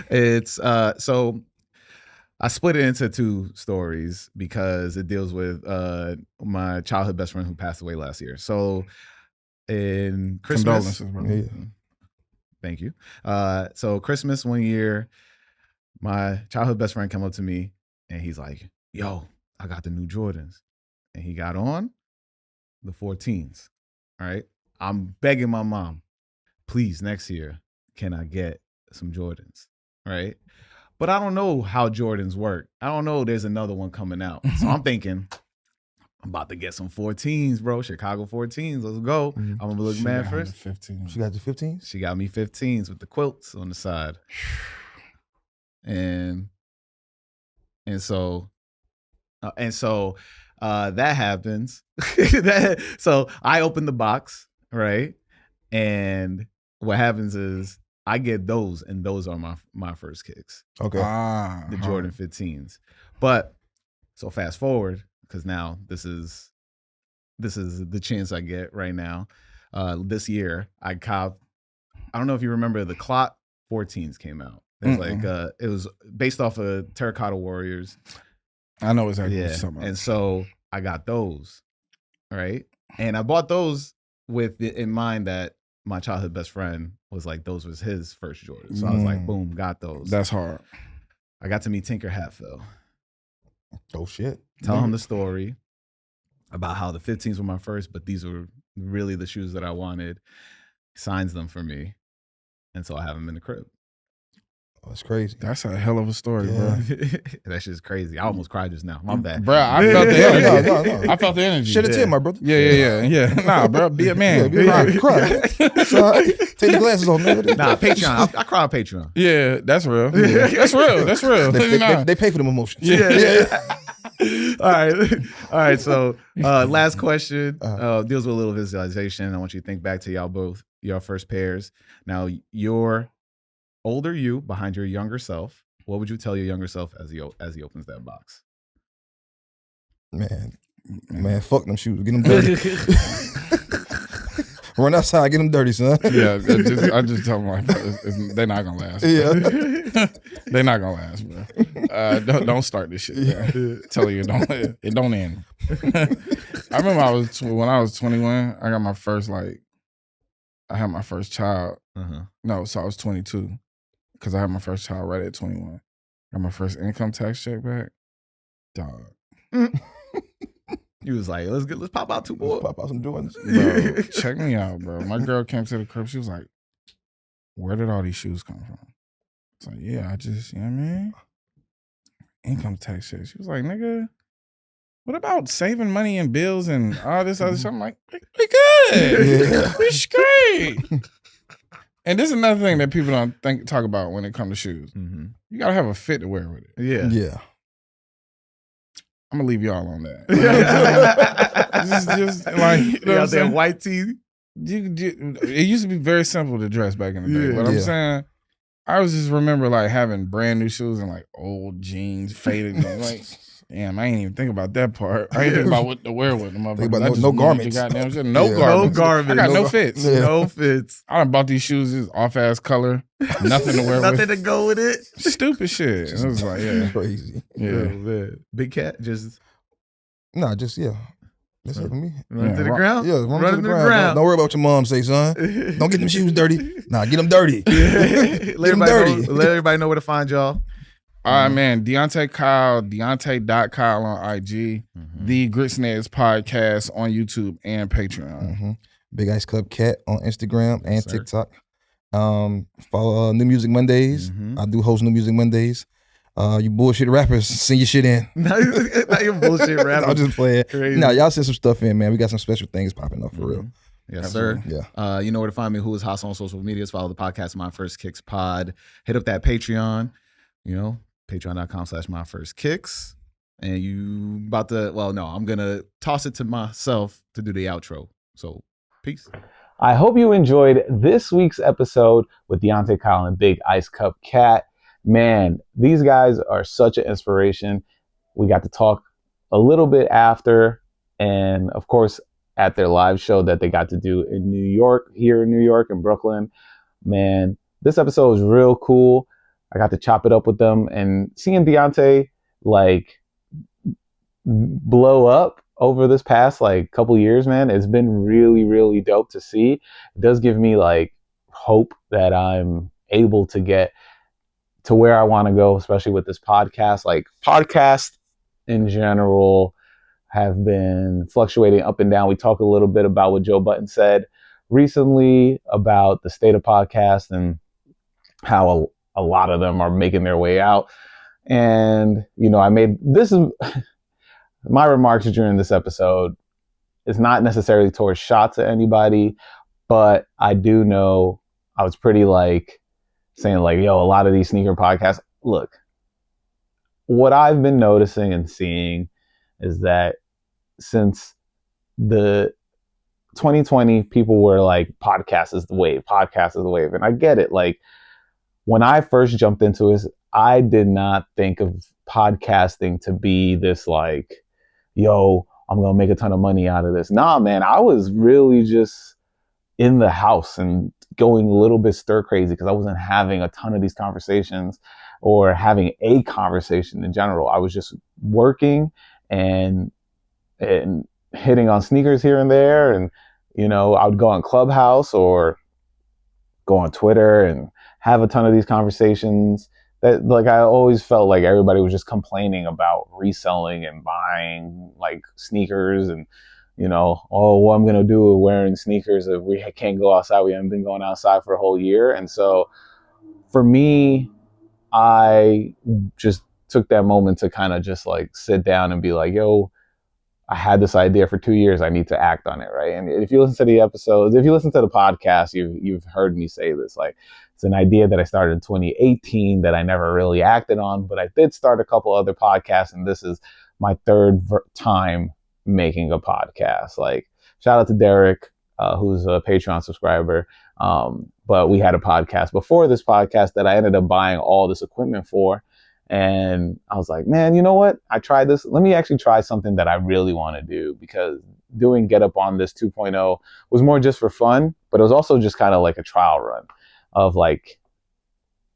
It's so I split it into two stories because it deals with my childhood best friend who passed away last year. So in Christmas, Condolences, bro. Yeah. thank you. So Christmas one year, my childhood best friend came up to me and he's like, "Yo, I got the new Jordans," and he got on the 14s. All right, I'm begging my mom, please next year, can I get some Jordans? Right. But I don't know how Jordans work. I don't know there's another one coming out. So I'm thinking, I'm about to get some 14s, bro. Chicago 14s. Let's go. I'm going to look She mad got first. 15. She got the 15s? She got me 15s with the quilts on the side. And so that happens. So I open the box, right? And what happens is I get those, and those are my first kicks, Okay. the Jordan 15s. But so fast forward, because now this is the chance I get right now. This year I copped. I don't know if you remember the Clot 14s came out. It's like it was based off of Terracotta Warriors. I know exactly what Yeah, you're talking about. and so I got those, right? And I bought those with in mind that my childhood best friend was like, those was his first Jordan. So I was like, boom, got those. That's hard. I got to meet Tinker Hatfield. Oh, shit. Tell him the story about how the 15s were my first, but these were really the shoes that I wanted. He signs them for me. And so I have them in the crib. Oh, that's crazy. That's a hell of a story, bro. That shit's crazy. I almost cried just now. My bad. Bro, I felt the energy. No. I felt the energy. Shed a tear, my brother. Yeah. Nah, bro, be a man. Cry. So, take the glasses off, man. Nah, Patreon. I cry on Patreon. Yeah, that's real. That's real. That's real. They pay for them emotions. Yeah. All right. So last question deals with a little visualization. I want you to think back to y'all both, your first pairs. Now, your older you behind your younger self. What would you tell your younger self as he opens that box? Man, fuck them shoes. Get them dirty. Run outside, get them dirty, son. Yeah, I just tell them like they're not gonna last. Yeah. They're not gonna last, bro. Don't start this shit. Man. Tell you it don't end. I remember when I was 21, I got my first I had my first child. No, so I was 22 because I had my first child right at 21. Got my first income tax check back. Dog. You was like, let's pop out two more. Pop out some Jordans. Bro, check me out, bro. My girl came to the crib. She was like, where did all these shoes come from? I was like, yeah, I just, you know what I mean? Income tax shit. She was like, nigga, what about saving money and bills and all this other stuff? I'm like, we good. Yeah. We straight. And this is another thing that people don't talk about when it comes to shoes. You gotta have a fit to wear with it. Yeah. I'm gonna leave y'all on that. just like, you know what I'm that saying? white tee. It used to be very simple to dress back in the day, but I'm saying I was just remember like having brand new shoes and like old jeans, faded jeans. Like, damn, I ain't even think about that part. I ain't think about what to wear with them. Think about I just no wanted garments. the goddamn shit. No Yeah. garments. No garments. I got no No fits. Yeah. No fits. I done bought these shoes, this off ass color, nothing to wear Nothing with. to go with it. Stupid shit. It was like, yeah, Crazy. Oh, yeah. man. Big Kat just Nah, just that's it for me. run Yeah, to the run- ground. Yeah, run to the ground. Don't worry about what your mom say, son. Don't get them shoes dirty. Nah, get them dirty. Let them everybody dirty. know, let everybody know where to find y'all. All right, man. Deante Kyle, Deante.Kyle on IG, the Gritsneds podcast on YouTube and Patreon. Big Ice Club Cat on Instagram and sir. TikTok. Follow New Music Mondays. I do host New Music Mondays. You bullshit rappers, send your shit in. Now you're bullshit rapper. I'm just playing. Crazy. Nah, y'all send some stuff in, man. We got some special things popping up for real. Yes, sir. Yeah. You know where to find me. Who is Haas on social medias? Follow the podcast, My First Kicks Pod. Hit up that Patreon. You know, patreon.com/myfirstkicks. And you about to, well, no, I'm going to toss it to myself to do the outro. So, peace. I hope you enjoyed this week's episode with Deante, Kyle, and Big Ice Cup Cat. Man, these guys are such an inspiration. We got to talk a little bit after, and of course, at their live show that they got to do in New York, here in New York and Brooklyn. Man, this episode was real cool. I got to chop it up with them, and seeing Deante like blow up over this past like couple years, man, it's been really, really dope to see. It does give me like hope that I'm able to get to where I want to go, especially with this podcast. Like podcasts in general have been fluctuating up and down. We talked a little bit about what Joe Budden said recently about the state of podcasts and how a lot of them are making their way out. And, you know, this is my remarks during this episode is not necessarily towards shots at anybody, but I do know I was pretty like saying like, yo, a lot of these sneaker podcasts, look, what I've been noticing and seeing is that since the 2020, people were like, podcast is the wave. And I get it. Like when I first jumped into it, I did not think of podcasting to be this like, yo, I'm going to make a ton of money out of this. Nah, man, I was really just in the house and going a little bit stir crazy because I wasn't having a ton of these conversations or having a conversation in general. I was just working and hitting on sneakers here and there. And, you know, I would go on Clubhouse or go on Twitter and have a ton of these conversations that like I always felt like everybody was just complaining about reselling and buying like sneakers and, you know, oh, what I'm going to do with wearing sneakers if we can't go outside. We haven't been going outside for a whole year. And so for me, I just took that moment to kind of just like sit down and be like, yo, I had this idea for 2 years. I need to act on it, right? And if you listen to the episodes, if you listen to the podcast, you've heard me say this. Like, it's an idea that I started in 2018 that I never really acted on, but I did start a couple other podcasts, and this is my third time making a podcast. Like, shout out to Derek, who's a Patreon subscriber. But we had a podcast before this podcast that I ended up buying all this equipment for. And I was like, man, you know what? I tried this. Let me actually try something that I really want to do, because doing Get Up On This 2.0 was more just for fun, but it was also just kind of like a trial run of like,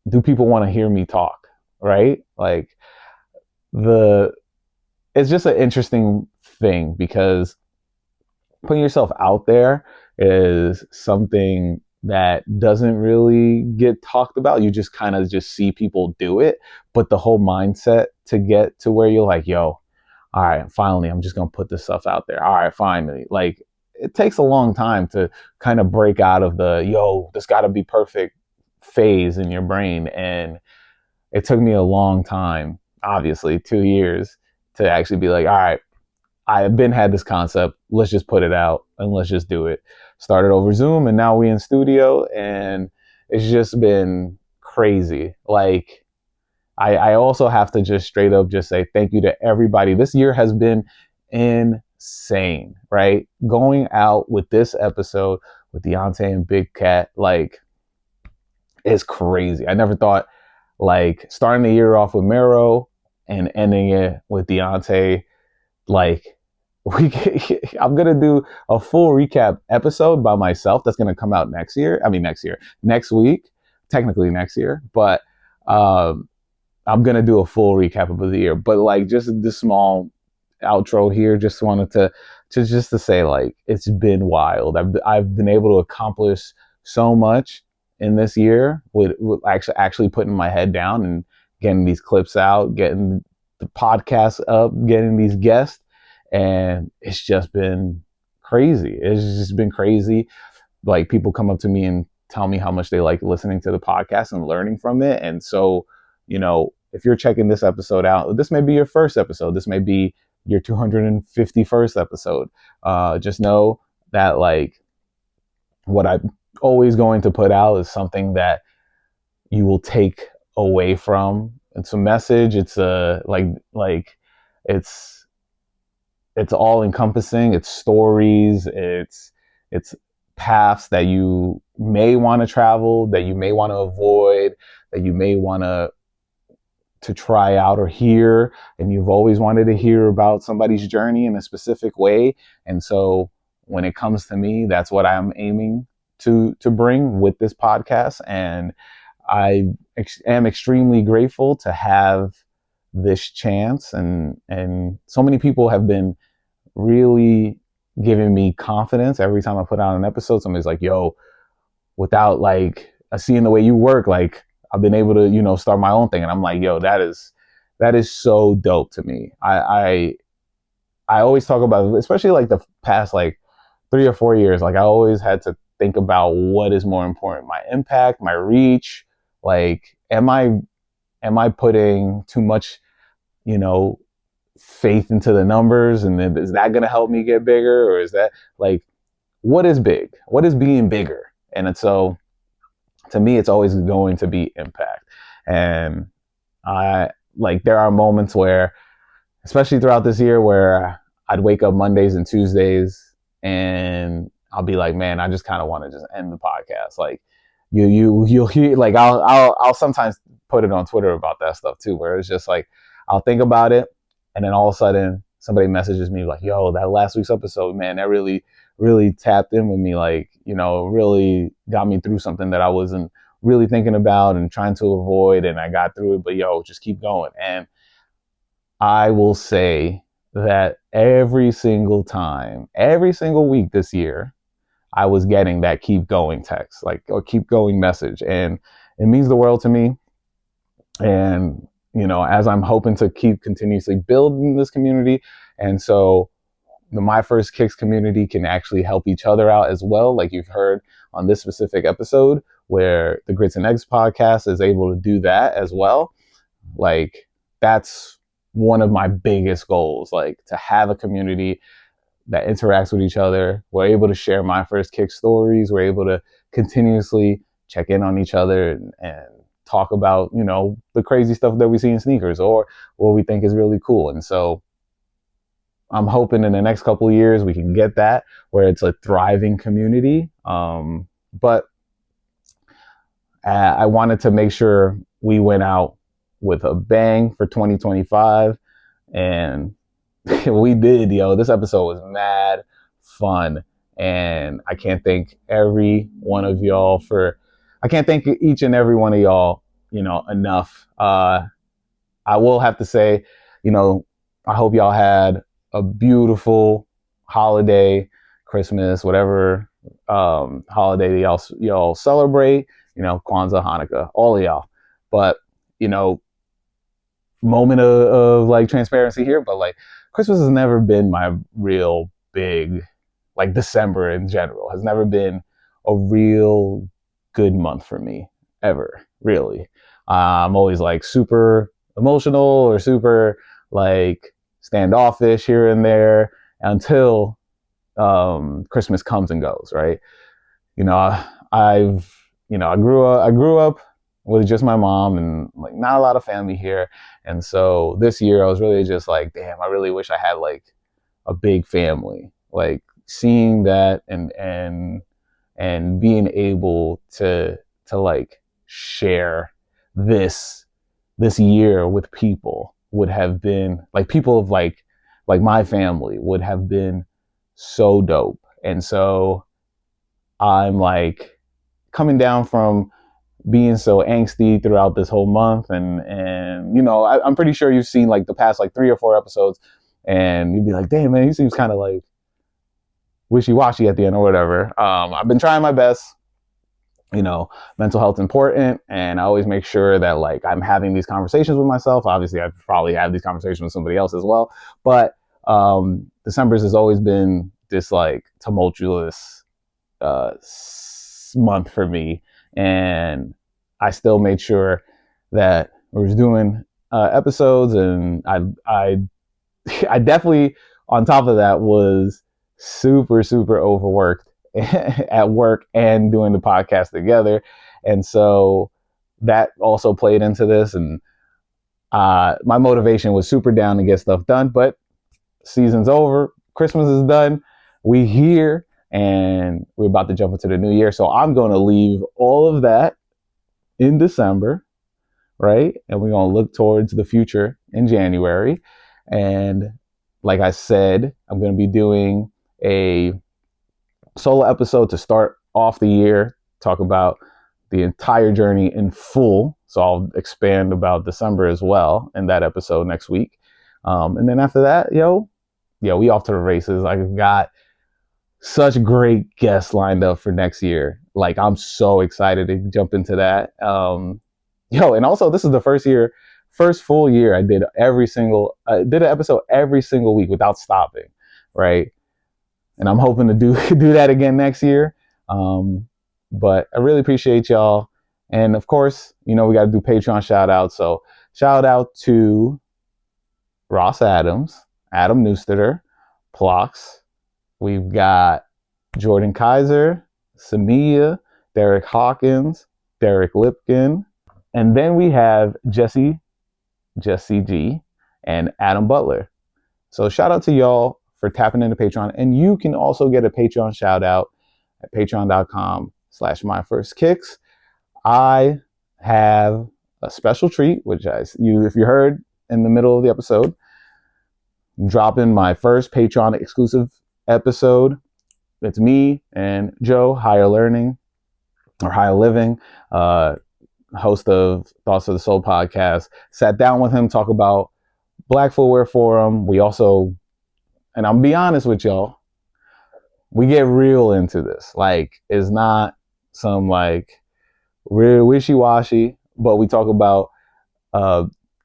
do people want to hear me talk? Right? Like it's just an interesting thing because putting yourself out there is something that doesn't really get talked about. You just kind of just see people do it. But the whole mindset to get to where you're like, yo, all right, finally, I'm just going to put this stuff out there. All right, finally. Like, it takes a long time to kind of break out of the, yo, this got to be perfect phase in your brain. And it took me a long time, obviously 2 years, to actually be like, all right, I have had this concept. Let's just put it out and let's just do it. Started over Zoom and now we in studio, and it's just been crazy. Like, I also have to just straight up just say thank you to everybody. This year has been insane, right? Going out with this episode with Deante and Big Kat, like, It's crazy. I never thought, like, starting the year off with Mero and ending it with Deante, like, I'm gonna do a full recap episode by myself that's gonna come out next week, technically next year, but I'm gonna do a full recap of the year. But like, just this small outro here, just wanted to say, like, it's been wild. I've been able to accomplish so much in this year with actually putting my head down and getting these clips out, getting the podcast up, getting these guests, and it's just been crazy. It's just been crazy. Like, people come up to me and tell me how much they like listening to the podcast and learning from it. And so, if you're checking this episode out, this may be your first episode. This may be your 251st episode. Just know that, like, what I'm always going to put out is something that you will take away from. It's a message. It's it's all encompassing. It's stories. It's paths that you may want to travel, that you may want to avoid, that you may want to try out or hear, and you've always wanted to hear about somebody's journey in a specific way. And so when it comes to me, that's what I'm aiming to bring with this podcast. And I am extremely grateful to have this chance. And so many people have been really giving me confidence every time I put out an episode. Somebody's like, yo, without like seeing the way you work, like, I've been able to, start my own thing. And I'm like, yo, that is so dope to me. I always talk about, especially like the past like 3 or 4 years, like I always had to think about what is more important, my impact, my reach. Like, am I putting too much, faith into the numbers? And then is that going to help me get bigger? Or is that, like, what is big? What is being bigger? And so to me, it's always going to be impact. And there are moments where, especially throughout this year, where I'd wake up Mondays and Tuesdays and I'll be like, man, I just kind of want to just end the podcast. Like, you'll hear, like, I'll sometimes put it on Twitter about that stuff too, where it's just like, I'll think about it, and then all of a sudden somebody messages me like, yo, that last week's episode, man, that really, really tapped in with me. Like, really got me through something that I wasn't really thinking about and trying to avoid. And I got through it, but yo, just keep going. And I will say that every single time, every single week this year, I was getting that keep going text, like, or keep going message. And it means the world to me. And, as I'm hoping to keep continuously building this community. And so the My First Kicks community can actually help each other out as well. Like you've heard on this specific episode, where the Grits and Eggs podcast is able to do that as well. Like, that's one of my biggest goals, like, to have a community that interacts with each other. We're able to share My First Kick stories. We're able to continuously check in on each other and talk about, the crazy stuff that we see in sneakers or what we think is really cool. And so I'm hoping in the next couple of years we can get that, where it's a thriving community. But I wanted to make sure we went out with a bang for 2025. And we did, yo. This episode was mad fun. And I can't thank I can't thank each and every one of y'all, enough. I will have to say, I hope y'all had a beautiful holiday, Christmas, whatever holiday y'all celebrate, Kwanzaa, Hanukkah, all of y'all. But, moment of like transparency here, but like, Christmas has never been my real big, like, December in general has never been a real good month for me, ever, really. I'm always like super emotional or super like standoffish here and there until Christmas comes and goes, right? I grew up with just my mom and like not a lot of family here. And so this year I was really just like, damn, I really wish I had like a big family. Like, seeing that and being able to like share this year with people would have been like people of like my family would have been so dope. And so I'm like coming down from being so angsty throughout this whole month, and you know, I'm pretty sure you've seen like the past like 3 or 4 episodes, and you'd be like, damn man, he seems kind of like wishy-washy at the end or whatever. I've been trying my best. You know, mental health's important, and I always make sure that like I'm having these conversations with myself. Obviously, I probably have these conversations with somebody else as well, but December's has always been this like tumultuous month for me, and I still made sure that we was doing episodes, and I definitely on top of that was super overworked at work and doing the podcast together. And so that also played into this, and my motivation was super down to get stuff done, but season's over, Christmas is done, we here, and we're about to jump into the new year. So I'm going to leave all of that in December, right? And we're going to look towards the future in January. And like I said, I'm going to be doing a solo episode to start off the year, talk about the entire journey in full. So I'll expand about December as well in that episode next week. And then after that, we off to the races. I've got such great guests lined up for next year. Like, I'm so excited to jump into that. And also this is the first full year I did an episode every single week without stopping, right? And I'm hoping to do that again next year. But I really appreciate y'all. And of course, we got to do Patreon shout outs. So shout out to Ross Adams, Adam Newstetter, Plox. We've got Jordan Kaiser, Samia, Derek Hawkins, Derek Lipkin. And then we have Jesse G, and Adam Butler. So shout out to y'all for tapping into Patreon. And you can also get a Patreon shout out at patreon.com/myfirstkicks. I have a special treat, which if you heard in the middle of the episode, I'm dropping my first Patreon exclusive episode. It's me and Joe, Higher Living, host of Thoughts of the Soul podcast. Sat down with him, talk about Black Footwear Forum. We also, and I'm be honest with y'all, we get real into this. Like, it's not some like real wishy-washy, but we talk about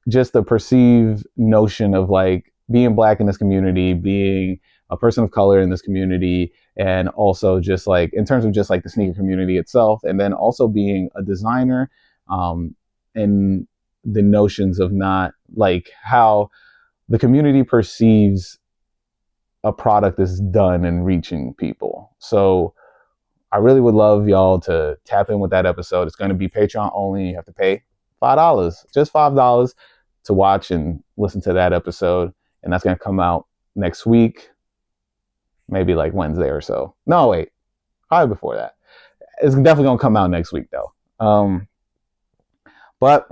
just the perceived notion of like being Black in this community, being a person of color in this community, and also just like in terms of just like the sneaker community itself, and then also being a designer, and the notions of not like how the community perceives a product is done and reaching people. So I really would love y'all to tap in with that episode. It's going to be Patreon only. You have to pay $5, just $5 to watch and listen to that episode. And that's going to come out next week, maybe like Wednesday or so. No, wait, probably before that. It's definitely going to come out next week though. But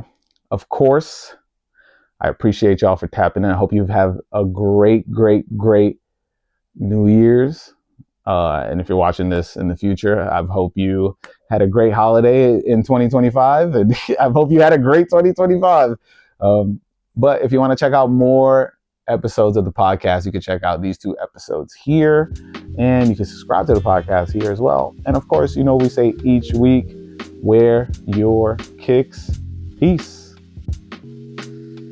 of course, I appreciate y'all for tapping in. I hope you have a great New Year's. And if you're watching this in the future, I hope you had a great holiday in 2025. And I hope you had a great 2025. But if you want to check out more episodes of the podcast, you can check out these 2 episodes here. And you can subscribe to the podcast here as well. And of course, we say each week, wear your kicks. Peace.